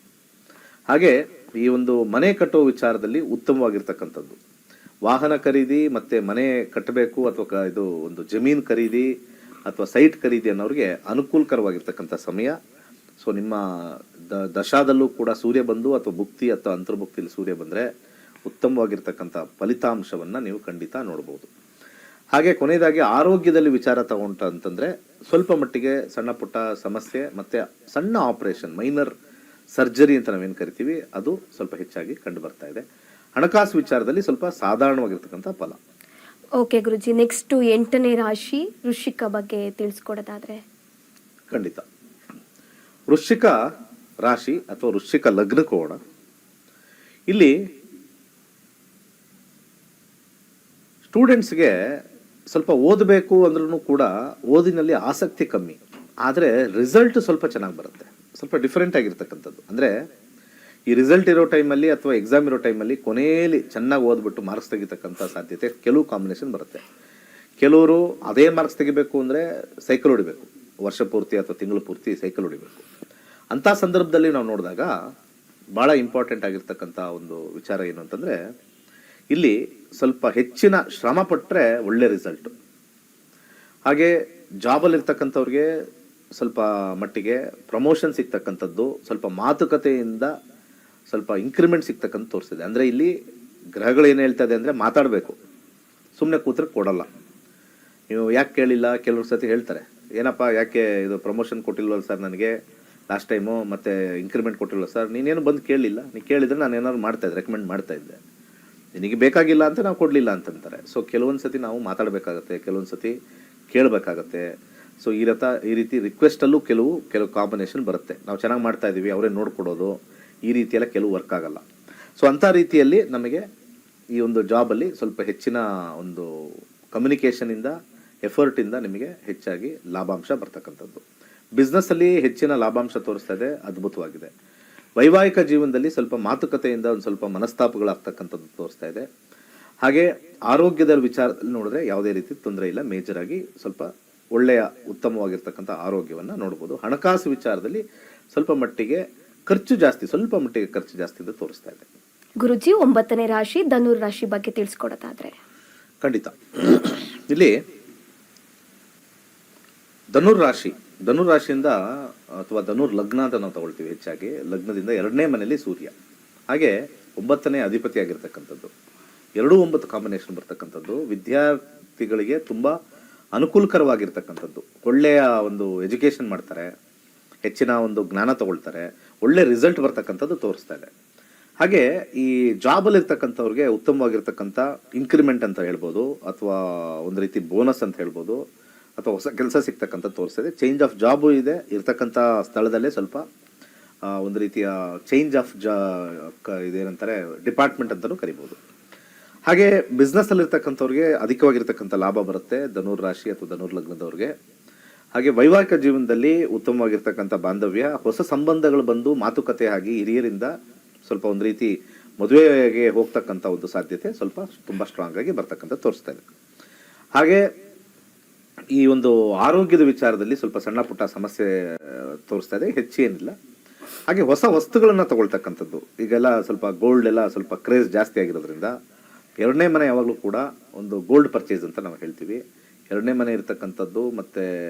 ಹಾಗೆ ಈ ಒಂದು ಮನೆ ಕಟ್ಟುವ ವಿಚಾರದಲ್ಲಿ ಉತ್ತಮವಾಗಿರ್ತಕ್ಕಂಥದ್ದು, ವಾಹನ ಖರೀದಿ ಮತ್ತೆ ಮನೆ ಕಟ್ಟಬೇಕು ಅಥವಾ ಇದು ಒಂದು ಜಮೀನು ಖರೀದಿ ಅಥವಾ ಸೈಟ್ ಖರೀದಿ ಅನ್ನೋರಿಗೆ ಅನುಕೂಲಕರವಾಗಿರ್ತಕ್ಕಂಥ ಸಮಯ. ಸೊ ನಿಮ್ಮ ದಶಾದಲ್ಲೂ ಕೂಡ ಸೂರ್ಯ ಬಂದು ಅಥವಾ ಭುಕ್ತಿ ಅಥವಾ ಅಂತರ್ಭುಕ್ತಿಯಲ್ಲಿ ಸೂರ್ಯ ಬಂದರೆ ಉತ್ತಮವಾಗಿರ್ತಕ್ಕಂಥ ಫಲಿತಾಂಶವನ್ನು ನೀವು ಖಂಡಿತ ನೋಡ್ಬೋದು. ಹಾಗೆ ಕೊನೆಯದಾಗಿ ಆರೋಗ್ಯದಲ್ಲಿ ವಿಚಾರ ತಗೊಂಡ ಅಂತಂದರೆ ಸ್ವಲ್ಪ ಮಟ್ಟಿಗೆ ಸಣ್ಣ ಪುಟ್ಟ ಸಮಸ್ಯೆ ಮತ್ತು ಸಣ್ಣ ಆಪರೇಷನ್, ಮೈನರ್ ಸರ್ಜರಿ ಅಂತ ನಾವೇನು ಕರಿತೀವಿ, ಅದು ಸ್ವಲ್ಪ ಹೆಚ್ಚಾಗಿ ಕಂಡು ಬರ್ತಾ ಇದೆ. ಹಣಕಾಸು ವಿಚಾರದಲ್ಲಿ ಸ್ವಲ್ಪ ಸಾಧಾರಣವಾಗಿರ್ತಕ್ಕಂಥ ಫಲ. ಓಕೆ ಗುರುಜಿ, ನೆಕ್ಸ್ಟ್ 8ನೇ ರಾಶಿ ವೃಶ್ಚಿಕ ಬಗ್ಗೆ ತಿಳಿಸ್ಕೊಡೋದಾದ್ರೆ? ಖಂಡಿತ. ವೃಶ್ಚಿಕ ರಾಶಿ ಅಥವಾ ವೃಶ್ಚಿಕ ಲಗ್ನಕ್ಕೆ ಹೋಗೋಣ. ಇಲ್ಲಿ ಸ್ಟೂಡೆಂಟ್ಸ್ಗೆ ಸ್ವಲ್ಪ ಓದಬೇಕು ಅಂದ್ರೂ ಕೂಡ ಓದಿನಲ್ಲಿ ಆಸಕ್ತಿ ಕಮ್ಮಿ, ಆದರೆ ರಿಸಲ್ಟ್ ಸ್ವಲ್ಪ ಚೆನ್ನಾಗಿ ಬರುತ್ತೆ, ಸ್ವಲ್ಪ ಡಿಫ್ರೆಂಟ್ ಆಗಿರ್ತಕ್ಕಂಥದ್ದು. ಅಂದರೆ ಈ ರಿಸಲ್ಟ್ ಇರೋ ಟೈಮಲ್ಲಿ ಅಥವಾ ಎಕ್ಸಾಮ್ ಇರೋ ಟೈಮಲ್ಲಿ ಕೊನೆಯಲ್ಲಿ ಚೆನ್ನಾಗಿ ಓದ್ಬಿಟ್ಟು ಮಾರ್ಕ್ಸ್ ತೆಗಿತಕ್ಕಂಥ ಸಾಧ್ಯತೆ ಕೆಲವು ಕಾಂಬಿನೇಷನ್ ಬರುತ್ತೆ. ಕೆಲವರು ಅದೇ ಮಾರ್ಕ್ಸ್ ತೆಗಿಬೇಕು ಅಂದರೆ ಸೈಕಲ್ ಹೊಡಿಬೇಕು, ವರ್ಷ ಪೂರ್ತಿ ಅಥವಾ ತಿಂಗಳು ಪೂರ್ತಿ ಸೈಕಲ್ ಹೊಡಿಬೇಕು. ಅಂಥ ಸಂದರ್ಭದಲ್ಲಿ ನಾವು ನೋಡಿದಾಗ ಭಾಳ ಇಂಪಾರ್ಟೆಂಟ್ ಆಗಿರ್ತಕ್ಕಂಥ ಒಂದು ವಿಚಾರ ಏನು ಅಂತಂದರೆ, ಇಲ್ಲಿ ಸ್ವಲ್ಪ ಹೆಚ್ಚಿನ ಶ್ರಮ ಪಟ್ಟರೆ ಒಳ್ಳೆ ರಿಸಲ್ಟು. ಹಾಗೆ ಜಾಬಲ್ಲಿರ್ತಕ್ಕಂಥವ್ರಿಗೆ ಸ್ವಲ್ಪ ಮಟ್ಟಿಗೆ ಪ್ರಮೋಷನ್ ಸಿಗ್ತಕ್ಕಂಥದ್ದು, ಸ್ವಲ್ಪ ಮಾತುಕತೆಯಿಂದ ಸ್ವಲ್ಪ ಇನ್ಕ್ರಿಮೆಂಟ್ ಸಿಗ್ತಕ್ಕಂಥ ತೋರಿಸಿದೆ. ಅಂದರೆ ಇಲ್ಲಿ ಗ್ರಹಗಳು ಏನು ಹೇಳ್ತಾ ಇದೆ ಅಂದರೆ ಮಾತಾಡಬೇಕು, ಸುಮ್ಮನೆ ಕೂತ್ರೆ ಕೊಡಲ್ಲ. ನೀವು ಯಾಕೆ ಕೇಳಿಲ್ಲ, ಕೆಲವ್ರ ಸತಿ ಹೇಳ್ತಾರೆ, ಏನಪ್ಪ ಯಾಕೆ ಇದು ಪ್ರಮೋಷನ್ ಕೊಟ್ಟಿಲ್ವಲ್ಲ ಸರ್ ನನಗೆ ಲಾಸ್ಟ್ ಟೈಮು, ಮತ್ತು ಇನ್ಕ್ರಿಮೆಂಟ್ ಕೊಟ್ಟಿಲ್ವ ಸರ್, ನೀನೇನು ಬಂದು ಕೇಳಲಿಲ್ಲ, ನೀನು ಕೇಳಿದರೆ ನಾನು ಏನಾದ್ರು ಮಾಡ್ತಾಯಿದ್ದೆ, ರೆಕಮೆಂಡ್ ಮಾಡ್ತಾಯಿದ್ದೆ, ನಿನಗೆ ಬೇಕಾಗಿಲ್ಲ ಅಂತ ನಾವು ಕೊಡಲಿಲ್ಲ ಅಂತಂತಾರೆ. ಸೊ ಕೆಲವೊಂದು ಸತಿ ನಾವು ಮಾತಾಡಬೇಕಾಗತ್ತೆ, ಕೆಲವೊಂದು ಸತಿ ಕೇಳಬೇಕಾಗತ್ತೆ. ಸೊ ಈ ರೀತಿ ರಿಕ್ವೆಸ್ಟಲ್ಲೂ ಕೆಲವು ಕಾಂಬಿನೇಷನ್ ಬರುತ್ತೆ. ನಾವು ಚೆನ್ನಾಗಿ ಮಾಡ್ತಾ ಇದ್ದೀವಿ, ಅವರೇ ನೋಡ್ಕೊಡೋದು, ಈ ರೀತಿಯೆಲ್ಲ ಕೆಲವು ವರ್ಕ್ ಆಗಲ್ಲ. ಸೊ ಅಂಥ ರೀತಿಯಲ್ಲಿ ನಮಗೆ ಈ ಒಂದು ಜಾಬಲ್ಲಿ ಸ್ವಲ್ಪ ಹೆಚ್ಚಿನ ಒಂದು ಕಮ್ಯುನಿಕೇಷನಿಂದ ಎಫರ್ಟಿಂದ ನಿಮಗೆ ಹೆಚ್ಚಾಗಿ ಲಾಭಾಂಶ ಬರ್ತಕ್ಕಂಥದ್ದು. ಬಿಸ್ನೆಸ್ಸಲ್ಲಿ ಹೆಚ್ಚಿನ ಲಾಭಾಂಶ ತೋರಿಸ್ತಾ ಇದೆ, ಅದ್ಭುತವಾಗಿದೆ. ವೈವಾಹಿಕ ಜೀವನದಲ್ಲಿ ಸ್ವಲ್ಪ ಮಾತುಕತೆಯಿಂದ ಒಂದು ಸ್ವಲ್ಪ ಮನಸ್ತಾಪಗಳಾಗ್ತಕ್ಕಂಥದ್ದು ತೋರಿಸ್ತಾ ಇದೆ. ಹಾಗೆ ಆರೋಗ್ಯದ ವಿಚಾರದಲ್ಲಿ ನೋಡಿದ್ರೆ ಯಾವುದೇ ರೀತಿ ತೊಂದರೆ ಇಲ್ಲ, ಮೇಜರ್ ಆಗಿ ಸ್ವಲ್ಪ ಒಳ್ಳೆಯ ಉತ್ತಮವಾಗಿರ್ತಕ್ಕಂಥ ಆರೋಗ್ಯವನ್ನು ನೋಡ್ಬೋದು. ಹಣಕಾಸು ವಿಚಾರದಲ್ಲಿ ಸ್ವಲ್ಪ ಮಟ್ಟಿಗೆ ಖರ್ಚು ಜಾಸ್ತಿ ಅಂತ ತೋರಿಸ್ತಾ ಇದೆ. ಗುರುಜಿ, 9ನೇ ರಾಶಿ ಧನುರ್ ರಾಶಿ ಬಗ್ಗೆ ತಿಳಿಸ್ಕೊಡೋದಾದ್ರೆ? ಖಂಡಿತ. ಇಲ್ಲಿ ಧನುರ್ ರಾಶಿಯಿಂದ ಅಥವಾ ಧನುರ್ ಲಗ್ನ ಅಂತ ನಾವು ತಗೊಳ್ತೀವಿ, ಹೆಚ್ಚಾಗಿ ಲಗ್ನದಿಂದ 2ನೇ ಮನೆಯಲ್ಲಿ ಸೂರ್ಯ. ಹಾಗೆ 9ನೇ ಅಧಿಪತಿ ಆಗಿರ್ತಕ್ಕಂಥದ್ದು, 2-9 ಕಾಂಬಿನೇಷನ್ ಬರ್ತಕ್ಕಂಥದ್ದು ವಿದ್ಯಾರ್ಥಿಗಳಿಗೆ ತುಂಬ ಅನುಕೂಲಕರವಾಗಿರ್ತಕ್ಕಂಥದ್ದು. ಒಳ್ಳೆಯ ಒಂದು ಎಜುಕೇಷನ್ ಮಾಡ್ತಾರೆ, ಹೆಚ್ಚಿನ ಒಂದು ಜ್ಞಾನ ತಗೊಳ್ತಾರೆ, ಒಳ್ಳೆ ರಿಸಲ್ಟ್ ಬರ್ತಕ್ಕಂಥದ್ದು ತೋರಿಸ್ತಾ ಇದೆ. ಹಾಗೆ ಈ ಜಾಬಲ್ಲಿ ಇರ್ತಕ್ಕಂಥವ್ರಿಗೆ ಉತ್ತಮವಾಗಿರ್ತಕ್ಕಂಥ ಇನ್ಕ್ರಿಮೆಂಟ್ ಅಂತ ಹೇಳ್ಬೋದು, ಅಥವಾ ಒಂದು ರೀತಿ ಬೋನಸ್ ಅಂತ ಹೇಳ್ಬೋದು, ಅಥವಾ ಹೊಸ ಕೆಲಸ ಸಿಗ್ತಕ್ಕಂಥ ತೋರಿಸ್ತಾ ಇದೆ. ಚೇಂಜ್ ಆಫ್ ಜಾಬು ಇದೆ, ಇರ್ತಕ್ಕಂಥ ಸ್ಥಳದಲ್ಲೇ ಸ್ವಲ್ಪ ಒಂದು ರೀತಿಯ ಚೇಂಜ್ ಆಫ್ ಇದೇನಂತಾರೆ ಡಿಪಾರ್ಟ್ಮೆಂಟ್ ಅಂತಲೂ ಕರಿಬೋದು. ಹಾಗೆ ಬಿಸ್ನೆಸ್ಸಲ್ಲಿರ್ತಕ್ಕಂಥವ್ರಿಗೆ ಅಧಿಕವಾಗಿರ್ತಕ್ಕಂಥ ಲಾಭ ಬರುತ್ತೆ, ಧನುರ್ ರಾಶಿ ಅಥವಾ ಧನುರ್ ಲಗ್ನದವ್ರಿಗೆ. ಹಾಗೆ ವೈವಾಹಿಕ ಜೀವನದಲ್ಲಿ ಉತ್ತಮವಾಗಿರ್ತಕ್ಕಂಥ ಬಾಂಧವ್ಯ, ಹೊಸ ಸಂಬಂಧಗಳು ಬಂದು ಮಾತುಕತೆ ಆಗಿ ಹಿರಿಯರಿಂದ ಸ್ವಲ್ಪ ಒಂದು ರೀತಿ ಮದುವೆಗೆ ಹೋಗ್ತಕ್ಕಂಥ ಒಂದು ಸಾಧ್ಯತೆ ಸ್ವಲ್ಪ ತುಂಬ ಸ್ಟ್ರಾಂಗ್ ಆಗಿ ಬರ್ತಕ್ಕಂಥ ತೋರಿಸ್ತಾ ಇದೆ. ಹಾಗೆ ಈ ಒಂದು ಆರೋಗ್ಯದ ವಿಚಾರದಲ್ಲಿ ಸ್ವಲ್ಪ ಸಣ್ಣ ಪುಟ್ಟ ಸಮಸ್ಯೆ ತೋರಿಸ್ತಾ ಇದೆ, ಹೆಚ್ಚೇನಿಲ್ಲ. ಹಾಗೆ ಹೊಸ ವಸ್ತುಗಳನ್ನು ತಗೊಳ್ತಕ್ಕಂಥದ್ದು, ಈಗೆಲ್ಲ ಸ್ವಲ್ಪ ಗೋಲ್ಡ್ ಎಲ್ಲ ಸ್ವಲ್ಪ ಕ್ರೇಜ್ ಜಾಸ್ತಿ ಆಗಿರೋದ್ರಿಂದ 2ನೇ ಮನೆ ಯಾವಾಗಲೂ ಕೂಡ ಒಂದು ಗೋಲ್ಡ್ ಪರ್ಚೇಸ್ ಅಂತ ನಾವು ಹೇಳ್ತೀವಿ. 2ನೇ ಮನೆ ಇರ್ತಕ್ಕಂಥದ್ದು ಮತ್ತು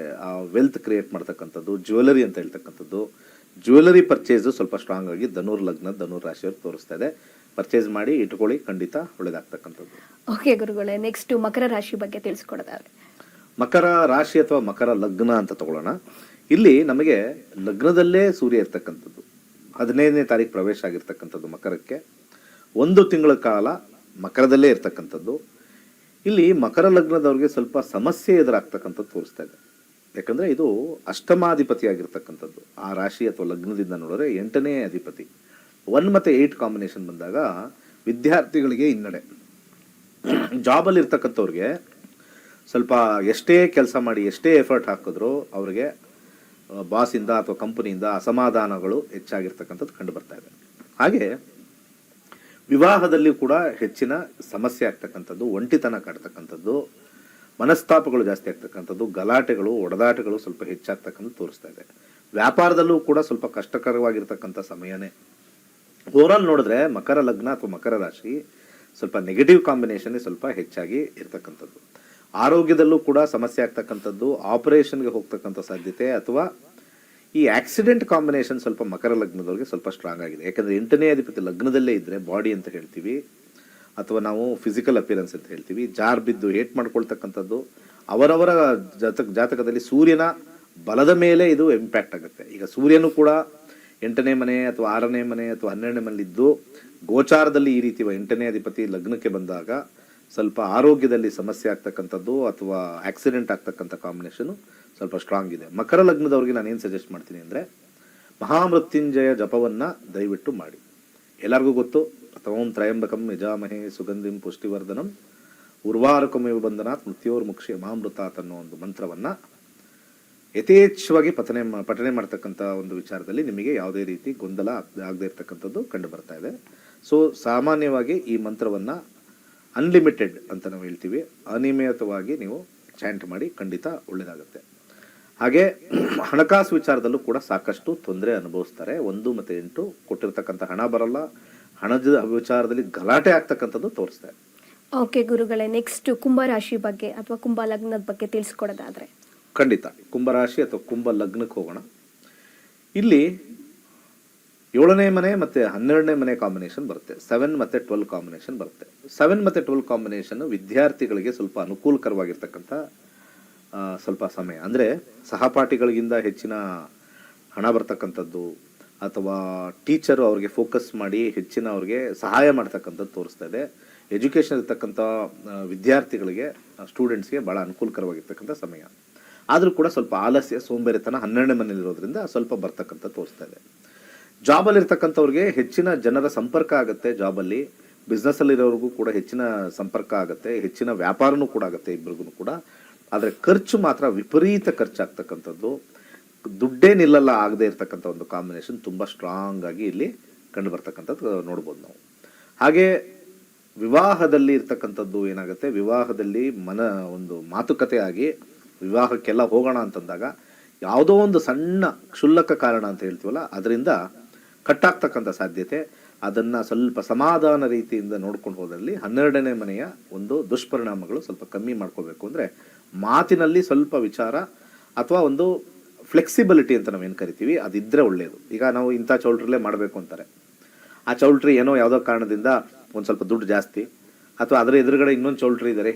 ಆ ವೆಲ್ತ್ ಕ್ರಿಯೇಟ್ ಮಾಡ್ತಕ್ಕಂಥದ್ದು, ಜ್ಯುವೆಲರಿ ಅಂತ ಹೇಳ್ತಕ್ಕಂಥದ್ದು, ಜ್ಯುವೆಲರಿ ಪರ್ಚೇಸು ಸ್ವಲ್ಪ ಸ್ಟ್ರಾಂಗ್ ಆಗಿ ಧನುರ್ ಲಗ್ನ ಧನುರ್ ರಾಶಿಯವ್ರು ತೋರಿಸ್ತಾ ಇದೆ. ಪರ್ಚೇಸ್ ಮಾಡಿ ಇಟ್ಕೊಳ್ಳಿ, ಖಂಡಿತ ಒಳ್ಳೇದಾಗ್ತಕ್ಕಂಥದ್ದು. ಓಕೆ ಗುರುಗಳೇ, ನೆಕ್ಸ್ಟ್ ಮಕರ ರಾಶಿ ಬಗ್ಗೆ ತಿಳಿಸ್ಕೊಡೋದಾದ್ರೆ. ಮಕರ ರಾಶಿ ಅಥವಾ ಮಕರ ಲಗ್ನ ಅಂತ ತಗೊಳ್ಳೋಣ. ಇಲ್ಲಿ ನಮಗೆ ಲಗ್ನದಲ್ಲೇ ಸೂರ್ಯ ಇರ್ತಕ್ಕಂಥದ್ದು, 15ನೇ ತಾರೀಕು ಪ್ರವೇಶ ಆಗಿರ್ತಕ್ಕಂಥದ್ದು ಮಕರಕ್ಕೆ, 1 ತಿಂಗಳ ಕಾಲ ಮಕರದಲ್ಲೇ ಇರ್ತಕ್ಕಂಥದ್ದು. ಇಲ್ಲಿ ಮಕರ ಲಗ್ನದವ್ರಿಗೆ ಸ್ವಲ್ಪ ಸಮಸ್ಯೆ ಎದುರಾಗ್ತಕ್ಕಂಥದ್ದು ತೋರಿಸ್ತಾ ಇದೆ. ಯಾಕಂದರೆ ಇದು ಅಷ್ಟಮಾಧಿಪತಿ ಆಗಿರ್ತಕ್ಕಂಥದ್ದು. ಆ ರಾಶಿ ಅಥವಾ ಲಗ್ನದಿಂದ ನೋಡಿದ್ರೆ 8ನೇ ಅಧಿಪತಿ. 1 ಮತ್ತು 8 ಕಾಂಬಿನೇಷನ್ ಬಂದಾಗ ವಿದ್ಯಾರ್ಥಿಗಳಿಗೆ ಹಿನ್ನಡೆ. ಜಾಬಲ್ಲಿ ಇರ್ತಕ್ಕಂಥವ್ರಿಗೆ ಸ್ವಲ್ಪ ಎಷ್ಟೇ ಕೆಲಸ ಮಾಡಿ ಎಷ್ಟೇ ಎಫರ್ಟ್ ಹಾಕಿದ್ರೂ ಅವ್ರಿಗೆ ಬಾಸಿಂದ ಅಥವಾ ಕಂಪನಿಯಿಂದ ಅಸಮಾಧಾನಗಳು ಹೆಚ್ಚಾಗಿರ್ತಕ್ಕಂಥದ್ದು ಕಂಡು ಬರ್ತಾ ಇದೆ. ಹಾಗೆ ವಿವಾಹದಲ್ಲಿ ಕೂಡ ಹೆಚ್ಚಿನ ಸಮಸ್ಯೆ ಆಗ್ತಕ್ಕಂಥದ್ದು, ಒಂಟಿತನ ಕಾಡ್ತಕ್ಕಂಥದ್ದು, ಮನಸ್ತಾಪಗಳು ಜಾಸ್ತಿ ಆಗ್ತಕ್ಕಂಥದ್ದು, ಗಲಾಟೆಗಳು ಒಡೆದಾಟಗಳು ಸ್ವಲ್ಪ ಹೆಚ್ಚಾಗ್ತಕ್ಕಂಥದ್ದು ತೋರಿಸ್ತಾ ಇದೆ. ವ್ಯಾಪಾರದಲ್ಲೂ ಕೂಡ ಸ್ವಲ್ಪ ಕಷ್ಟಕರವಾಗಿರ್ತಕ್ಕಂಥ ಸಮಯನೇ. ಓವರಾಲ್ ನೋಡಿದ್ರೆ ಮಕರ ಲಗ್ನ ಅಥವಾ ಮಕರ ರಾಶಿ ಸ್ವಲ್ಪ ನೆಗೆಟಿವ್ ಕಾಂಬಿನೇಷನ್ ಸ್ವಲ್ಪ ಹೆಚ್ಚಾಗಿ ಇರ್ತಕ್ಕಂಥದ್ದು. ಆರೋಗ್ಯದಲ್ಲೂ ಕೂಡ ಸಮಸ್ಯೆ ಆಗ್ತಕ್ಕಂಥದ್ದು, ಆಪರೇಷನ್ಗೆ ಹೋಗ್ತಕ್ಕಂಥ ಸಾಧ್ಯತೆ, ಅಥವಾ ಈ ಆಕ್ಸಿಡೆಂಟ್ ಕಾಂಬಿನೇಷನ್ ಸ್ವಲ್ಪ ಮಕರ ಲಗ್ನದವ್ರಿಗೆ ಸ್ವಲ್ಪ ಸ್ಟ್ರಾಂಗ್ ಆಗಿದೆ. ಯಾಕಂದರೆ 8ನೇ ಅಧಿಪತಿ ಲಗ್ನದಲ್ಲೇ ಇದ್ದರೆ ಬಾಡಿ ಅಂತ ಹೇಳ್ತೀವಿ, ಅಥವಾ ನಾವು ಫಿಸಿಕಲ್ ಅಪಿಯರೆನ್ಸ್ ಅಂತ ಹೇಳ್ತೀವಿ. ಜಾರ್ ಬಿದ್ದು ಏಟ್ ಮಾಡ್ಕೊಳ್ತಕ್ಕಂಥದ್ದು ಅವರವರ ಜಾತಕದಲ್ಲಿ ಸೂರ್ಯನ ಬಲದ ಮೇಲೆ ಇದು ಇಂಪ್ಯಾಕ್ಟ್ ಆಗುತ್ತೆ. ಈಗ ಸೂರ್ಯನು ಕೂಡ 8ನೇ ಮನೆ ಅಥವಾ 6ನೇ ಮನೆ ಅಥವಾ 12ನೇ ಮನೆಯಲ್ಲಿದ್ದು ಗೋಚಾರದಲ್ಲಿ ಈ ರೀತಿ 8ನೇ ಅಧಿಪತಿ ಲಗ್ನಕ್ಕೆ ಬಂದಾಗ ಸ್ವಲ್ಪ ಆರೋಗ್ಯದಲ್ಲಿ ಸಮಸ್ಯೆ ಆಗ್ತಕ್ಕಂಥದ್ದು ಅಥವಾ ಆಕ್ಸಿಡೆಂಟ್ ಆಗ್ತಕ್ಕಂಥ ಕಾಂಬಿನೇಷನು ಸ್ವಲ್ಪ ಸ್ಟ್ರಾಂಗ್ ಇದೆ. ಮಕರ ಲಗ್ನದವ್ರಿಗೆ ನಾನು ಏನು ಸಜೆಸ್ಟ್ ಮಾಡ್ತೀನಿ ಅಂದರೆ, ಮಹಾಮೃತ್ಯುಂಜಯ ಜಪವನ್ನು ದಯವಿಟ್ಟು ಮಾಡಿ. ಎಲ್ಲರಿಗೂ ಗೊತ್ತು, ತಮಂ ತ್ರಯಂಬಕಂ ಯಜಾಮಹೇ ಸುಗಂಧಿಂ ಪುಷ್ಟಿವರ್ಧನಂ ಉರ್ವಾರಕಮೇವ ಬಂಧನಾತ್ ಮೃತ್ಯೋರ್ಮುಕ್ಷಿ ಮಹಾಮೃತಾತ್ ಅನ್ನೋ ಒಂದು ಮಂತ್ರವನ್ನು ಯಥೇಚ್ಛವಾಗಿ ಪಠನೆ ಮಾಡ್ತಕ್ಕಂಥ ಒಂದು ವಿಚಾರದಲ್ಲಿ ನಿಮಗೆ ಯಾವುದೇ ರೀತಿ ಗೊಂದಲ ಆಗದೆ ಇರತಕ್ಕಂಥದ್ದು ಕಂಡು ಬರ್ತಾ ಇದೆ. ಸೊ ಸಾಮಾನ್ಯವಾಗಿ ಈ ಮಂತ್ರವನ್ನು ಅನ್ಲಿಮಿಟೆಡ್ ಅಂತ ನಾವು ಹೇಳ್ತೀವಿ, ಅನಿಯಮಿತವಾಗಿ ನೀವು ಚಾಂಟ್ ಮಾಡಿ, ಖಂಡಿತ ಒಳ್ಳೆಯದಾಗುತ್ತೆ. ಹಾಗೆ ಹಣಕಾಸು ವಿಚಾರದಲ್ಲೂ ಕೂಡ ಸಾಕಷ್ಟು ತೊಂದರೆ ಅನುಭವಿಸ್ತಾರೆ. 1 ಮತ್ತು 8 ಕೊಟ್ಟಿರ್ತಕ್ಕಂಥ ಹಣ ಬರಲ್ಲ, ಹಣದ ವಿಚಾರದಲ್ಲಿ ಗಲಾಟೆ ಆಗ್ತಕ್ಕಂಥದ್ದು ತೋರಿಸ್ತಾ ಇದೆ. ಓಕೆ ಗುರುಗಳೇ, ನೆಕ್ಸ್ಟ್ ಕುಂಭ ರಾಶಿ ಬಗ್ಗೆ ಅಥವಾ ಕುಂಭ ಲಗ್ನದ ಬಗ್ಗೆ ತಿಳಿಸ್ಕೊಡೋದಾದ್ರೆ. ಖಂಡಿತ ಕುಂಭರಾಶಿ ಅಥವಾ ಕುಂಭ ಲಗ್ನಕ್ಕೆ ಹೋಗೋಣ. ಇಲ್ಲಿ 7ನೇ ಮನೆ ಮತ್ತು 12ನೇ ಮನೆ ಕಾಂಬಿನೇಷನ್ ಬರುತ್ತೆ, 7 ಮತ್ತು 12 ಕಾಂಬಿನೇಷನ್ ಬರುತ್ತೆ. 7 ಮತ್ತು 12 ಕಾಂಬಿನೇಷನ್ ವಿದ್ಯಾರ್ಥಿಗಳಿಗೆ ಸ್ವಲ್ಪ ಅನುಕೂಲಕರವಾಗಿರ್ತಕ್ಕಂಥ ಸ್ವಲ್ಪ ಸಮಯ. ಅಂದರೆ ಸಹಪಾಠಿಗಳಿಗಿಂತ ಹೆಚ್ಚಿನ ಹಣ ಬರ್ತಕ್ಕಂಥದ್ದು, ಅಥವಾ ಟೀಚರು ಅವ್ರಿಗೆ ಫೋಕಸ್ ಮಾಡಿ ಹೆಚ್ಚಿನ ಅವ್ರಿಗೆ ಸಹಾಯ ಮಾಡ್ತಕ್ಕಂಥದ್ದು ತೋರಿಸ್ತಾ ಇದೆ. ಎಜುಕೇಷನ್ ಇರ್ತಕ್ಕಂಥ ವಿದ್ಯಾರ್ಥಿಗಳಿಗೆ, ಸ್ಟೂಡೆಂಟ್ಸ್ಗೆ ಭಾಳ ಅನುಕೂಲಕರವಾಗಿರ್ತಕ್ಕಂಥ ಸಮಯ. ಆದರೂ ಕೂಡ ಸ್ವಲ್ಪ ಆಲಸ್ಯ, ಸೋಂಬೇರಿತನ 12ನೇ ಮನೆಯಲ್ಲಿರೋದ್ರಿಂದ ಸ್ವಲ್ಪ ಬರ್ತಕ್ಕಂಥ ತೋರಿಸ್ತಾ ಇದೆ. ಜಾಬಲ್ಲಿ ಇರ್ತಕ್ಕಂಥವ್ರಿಗೆ ಹೆಚ್ಚಿನ ಜನರ ಸಂಪರ್ಕ ಆಗುತ್ತೆ. ಜಾಬಲ್ಲಿ ಬಿಸ್ನೆಸ್ಸಲ್ಲಿರೋರಿಗೂ ಕೂಡ ಹೆಚ್ಚಿನ ಸಂಪರ್ಕ ಆಗುತ್ತೆ, ಹೆಚ್ಚಿನ ವ್ಯಾಪಾರನೂ ಕೂಡ ಆಗುತ್ತೆ ಇಬ್ಬರಿಗೂ ಕೂಡ. ಆದರೆ ಖರ್ಚು ಮಾತ್ರ ವಿಪರೀತ ಖರ್ಚಾಗ್ತಕ್ಕಂಥದ್ದು, ದುಡ್ಡೇ ನಿಲ್ಲಲ್ಲ ಆಗದೆ ಇರ್ತಕ್ಕಂಥ ಒಂದು ಕಾಂಬಿನೇಷನ್ ತುಂಬ ಸ್ಟ್ರಾಂಗ್ ಆಗಿ ಇಲ್ಲಿ ಕಂಡು ಬರ್ತಕ್ಕಂಥದ್ದು ನೋಡ್ಬೋದು ನಾವು. ಹಾಗೆ ವಿವಾಹದಲ್ಲಿ ಇರ್ತಕ್ಕಂಥದ್ದು ಏನಾಗುತ್ತೆ, ವಿವಾಹದಲ್ಲಿ ಒಂದು ಮಾತುಕತೆ ಆಗಿ ವಿವಾಹಕ್ಕೆಲ್ಲ ಹೋಗೋಣ ಅಂತಂದಾಗ ಯಾವುದೋ ಒಂದು ಸಣ್ಣ ಕ್ಷುಲ್ಲಕ ಕಾರಣ ಅಂತ ಹೇಳ್ತೀವಲ್ಲ, ಅದರಿಂದ ಕಟ್ಟಾಗ್ತಕ್ಕಂಥ ಸಾಧ್ಯತೆ. ಅದನ್ನು ಸ್ವಲ್ಪ ಸಮಾಧಾನ ರೀತಿಯಿಂದ ನೋಡ್ಕೊಂಡು ಹೋದಲ್ಲಿ 12ನೇ ಮನೆಯ ಒಂದು ದುಷ್ಪರಿಣಾಮಗಳು ಸ್ವಲ್ಪ ಕಮ್ಮಿ ಮಾಡ್ಕೋಬೇಕು. ಅಂದರೆ ಮಾತಿನಲ್ಲಿ ಸ್ವಲ್ಪ ವಿಚಾರ ಅಥವಾ ಒಂದು ಫ್ಲೆಕ್ಸಿಬಿಲಿಟಿ ಅಂತ ನಾವೇನು ಕರಿತೀವಿ ಅದಿದ್ದರೆ ಒಳ್ಳೆಯದು. ಈಗ ನಾವು ಇಂಥ ಚೌಲ್ಟ್ರಲ್ಲೇ ಮಾಡಬೇಕು ಅಂತಾರೆ, ಆ ಚೌಲ್ಟ್ರಿ ಏನೋ ಯಾವುದೋ ಕಾರಣದಿಂದ ಒಂದು ಸ್ವಲ್ಪ ದುಡ್ಡು ಜಾಸ್ತಿ, ಅಥವಾ ಅದರ ಎದುರುಗಡೆ ಇನ್ನೊಂದು ಚೌಲ್ಟ್ರಿ ಇದ್ದಾರೆ,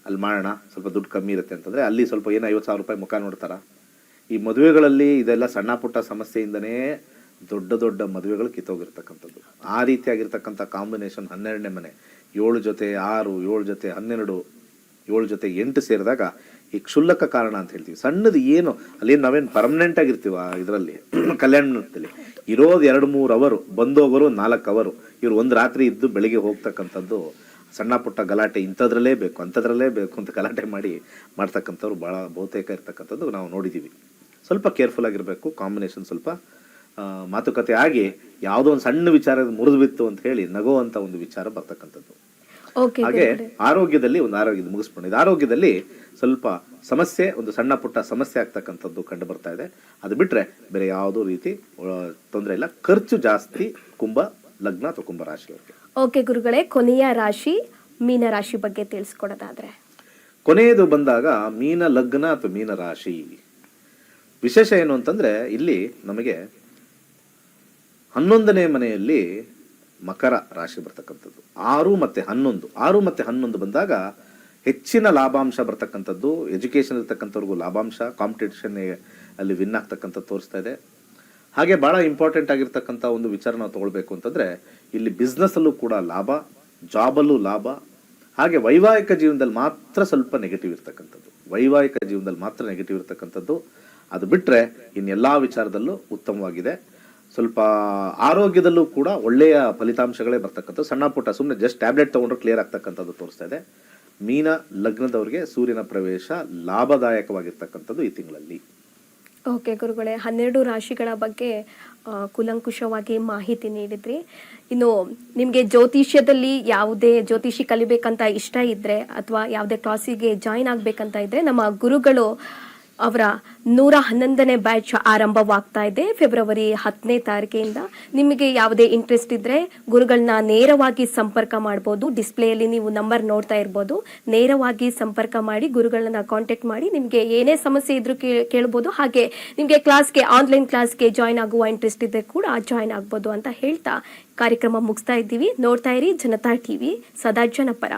ಅಲ್ಲಿ ಮಾಡೋಣ ಸ್ವಲ್ಪ ದುಡ್ಡು ಕಮ್ಮಿ ಇರುತ್ತೆ ಅಂತಂದರೆ ಅಲ್ಲಿ ಸ್ವಲ್ಪ ಏನು 50,000 ರೂಪಾಯಿ ಮುಖ ನೋಡ್ತಾರ. ಈ ಮದುವೆಗಳಲ್ಲಿ ಇದೆಲ್ಲ ಸಣ್ಣ ಪುಟ್ಟ ಸಮಸ್ಯೆಯಿಂದನೇ ದೊಡ್ಡ ದೊಡ್ಡ ಮದುವೆಗಳು ಕಿತ್ತೋಗಿರ್ತಕ್ಕಂಥದ್ದು. ಆ ರೀತಿಯಾಗಿರ್ತಕ್ಕಂಥ ಕಾಂಬಿನೇಷನ್ 12ನೇ ಮನೆ, 7 ಜೊತೆ 6, 7 ಜೊತೆ 12, 7 ಜೊತೆ 8 ಸೇರಿದಾಗ ಈ ಕ್ಷುಲ್ಲಕ ಕಾರಣ ಅಂತ ಹೇಳ್ತೀವಿ. ಸಣ್ಣದು ಏನು ಅಲ್ಲಿ ನಾವೇನು ಪರ್ಮನೆಂಟ್ ಆಗಿರ್ತೀವ ಇದರಲ್ಲಿ ಕಲ್ಯಾಣ ಮಂಟಪದಲ್ಲಿ ಇರೋದು 2-3 ಅವರು, ಬಂದೋಗೋರು 4 ಅವರು, ಇವ್ರು ಒಂದು ರಾತ್ರಿ ಇದ್ದು ಬೆಳಿಗ್ಗೆ ಹೋಗ್ತಕ್ಕಂಥದ್ದು. ಸಣ್ಣ ಪುಟ್ಟ ಗಲಾಟೆ ಇಂಥದ್ರಲ್ಲೇ ಬೇಕು ಅಂಥದ್ರಲ್ಲೇ ಬೇಕು ಅಂತ ಗಲಾಟೆ ಮಾಡ್ತಕ್ಕಂಥವ್ರು ಭಾಳ ಬಹುತೇಕ ಇರ್ತಕ್ಕಂಥದ್ದು ನಾವು ನೋಡಿದ್ದೀವಿ. ಸ್ವಲ್ಪ ಕೇರ್ಫುಲ್ ಆಗಿರಬೇಕು. ಕಾಂಬಿನೇಷನ್ ಸ್ವಲ್ಪ ಮಾತುಕತೆ ಆಗಿ ಯಾವುದೋ ಒಂದು ಸಣ್ಣ ವಿಚಾರ ಮುರಿದು ಬಿತ್ತು ಅಂತ ಹೇಳಿ ನಗುವಂಥ ಒಂದು ವಿಚಾರ ಬರ್ತಕ್ಕಂಥದ್ದು. ಹಾಗೆ ಆರೋಗ್ಯದಲ್ಲಿ ಮುಗಿಸ್ಕೊಂಡಿದ್ದು, ಆರೋಗ್ಯದಲ್ಲಿ ಸ್ವಲ್ಪ ಸಮಸ್ಯೆ, ಒಂದು ಸಣ್ಣ ಪುಟ್ಟ ಸಮಸ್ಯೆ ಆಗ್ತಕ್ಕಂಥದ್ದು ಕಂಡು ಬರ್ತಾ ಇದೆ. ಅದು ಬಿಟ್ರೆ ಬೇರೆ ಯಾವುದೋ ರೀತಿ ತೊಂದರೆ ಇಲ್ಲ. ಖರ್ಚು ಜಾಸ್ತಿ ಕುಂಭ ಲಗ್ನ ಅಥವಾ ಕುಂಭ ರಾಶಿಯವರಿಗೆ. ಓಕೆ ಗುರುಗಳೇ, ಕೊನೆಯ ರಾಶಿ ಮೀನ ರಾಶಿ ಬಗ್ಗೆ ತಿಳಿಸ್ಕೊಡೋದಾದ್ರೆ? ಕೊನೆಯದು ಬಂದಾಗ ಮೀನ ಲಗ್ನ ಅಥವಾ ಮೀನ ರಾಶಿ ವಿಶೇಷ ಏನು ಅಂತಂದ್ರೆ, ಇಲ್ಲಿ ನಮಗೆ 11ನೇ ಮನೆಯಲ್ಲಿ ಮಕರ ರಾಶಿ ಬರ್ತಕ್ಕಂಥದ್ದು. 6 ಮತ್ತು 11 ಬಂದಾಗ ಹೆಚ್ಚಿನ ಲಾಭಾಂಶ ಬರ್ತಕ್ಕಂಥದ್ದು. ಎಜುಕೇಶನ್ ಇರ್ತಕ್ಕಂಥವ್ರಿಗೂ ಲಾಭಾಂಶ, ಕಾಂಪಿಟೇಷನ್ ಅಲ್ಲಿ ವಿನ್ ಆಗ್ತಕ್ಕಂಥದ್ದು ತೋರಿಸ್ತಾ ಇದೆ. ಹಾಗೆ ಬಹಳ ಇಂಪಾರ್ಟೆಂಟ್ ಆಗಿರ್ತಕ್ಕಂಥ ಒಂದು ವಿಚಾರ ನಾವು ತಗೊಳ್ಬೇಕು ಅಂತಂದ್ರೆ, ಇಲ್ಲಿ ಬಿಸ್ನೆಸ್ ಅಲ್ಲೂ ಕೂಡ ಲಾಭ, ಜಾಬಲ್ಲೂ ಲಾಭ. ಹಾಗೆ ವೈವಾಹಿಕ ಜೀವನದಲ್ಲಿ ಮಾತ್ರ ಸ್ವಲ್ಪ ನೆಗೆಟಿವ್ ಇರ್ತಕ್ಕಂಥದ್ದು. ಅದು ಬಿಟ್ರೆ ಇನ್ನೆಲ್ಲಾ ವಿಚಾರದಲ್ಲೂ ಉತ್ತಮವಾಗಿದೆ. ಸ್ವಲ್ಪ ಆರೋಗ್ಯದಲ್ಲೂ ಕೂಡ ಒಳ್ಳೆಯ ಫಲಿತಾಂಶಗಳೇ ಬರ್ತಕ್ಕಂಥದ್ದು. ಸಣ್ಣ ಪುಟ್ಟ ಸುಮ್ಮನೆ ಜಸ್ಟ್ ಟ್ಯಾಬ್ಲೆಟ್ ತಗೊಂಡ್ರೆ ಕ್ಲಿಯರ್ ಆಗ್ತಕ್ಕಂಥದ್ದು ತೋರಿಸ್ತಾ ಇದೆ. ಮೀನ ಲಗ್ನದವರಿಗೆ ಸೂರ್ಯನ ಪ್ರವೇಶ ಲಾಭದಾಯಕವಾಗಿರ್ತಕ್ಕಂಥದ್ದು ಈ ತಿಂಗಳಲ್ಲಿ. ಓಕೆ ಗುರುಗಳೇ, 12 ರಾಶಿಗಳ ಬಗ್ಗೆ ಕುಲಂಕುಷವಾಗಿ ಮಾಹಿತಿ ನೀಡಿದ್ರಿ. ಇನ್ನು ನಿಮಗೆ ಜ್ಯೋತಿಷ್ಯದಲ್ಲಿ ಯಾವುದೇ ಜ್ಯೋತಿಷಿ ಕಲಿಬೇಕಂತ ಇಷ್ಟ ಇದ್ದರೆ ಅಥವಾ ಯಾವುದೇ ಕ್ಲಾಸಿಗೆ ಜಾಯಿನ್ ಆಗಬೇಕಂತ ಇದ್ದರೆ, ನಮ್ಮ ಗುರುಗಳು ಅವರ 111ನೇ ಬ್ಯಾಚ್ ಆರಂಭವಾಗ್ತಾ ಇದೆ ಫೆಬ್ರವರಿ 10ನೇ ತಾರೀಕಿಂದ. ನಿಮಗೆ ಯಾವುದೇ ಇಂಟ್ರೆಸ್ಟ್ ಇದ್ದರೆ ಗುರುಗಳನ್ನ ನೇರವಾಗಿ ಸಂಪರ್ಕ ಮಾಡ್ಬೋದು. ಡಿಸ್ಪ್ಲೇಯಲ್ಲಿ ನೀವು ನಂಬರ್ ನೋಡ್ತಾ ಇರ್ಬೋದು. ನೇರವಾಗಿ ಸಂಪರ್ಕ ಮಾಡಿ ಗುರುಗಳನ್ನ ಕಾಂಟ್ಯಾಕ್ಟ್ ಮಾಡಿ ನಿಮಗೆ ಏನೇ ಸಮಸ್ಯೆ ಇದ್ರೂ ಕೇಳ್ಬೋದು. ಹಾಗೆ ನಿಮಗೆ ಆನ್ಲೈನ್ ಕ್ಲಾಸ್ಗೆ ಜಾಯಿನ್ ಆಗುವ ಇಂಟ್ರೆಸ್ಟ್ ಇದ್ದರೆ ಕೂಡ ಜಾಯಿನ್ ಆಗ್ಬೋದು ಅಂತ ಹೇಳ್ತಾ ಕಾರ್ಯಕ್ರಮ ಮುಗಿಸ್ತಾ ಇದ್ದೀವಿ. ನೋಡ್ತಾ ಇರಿ ಜನತಾ ಟಿವಿ, ಸದಾ ಜನಪರ.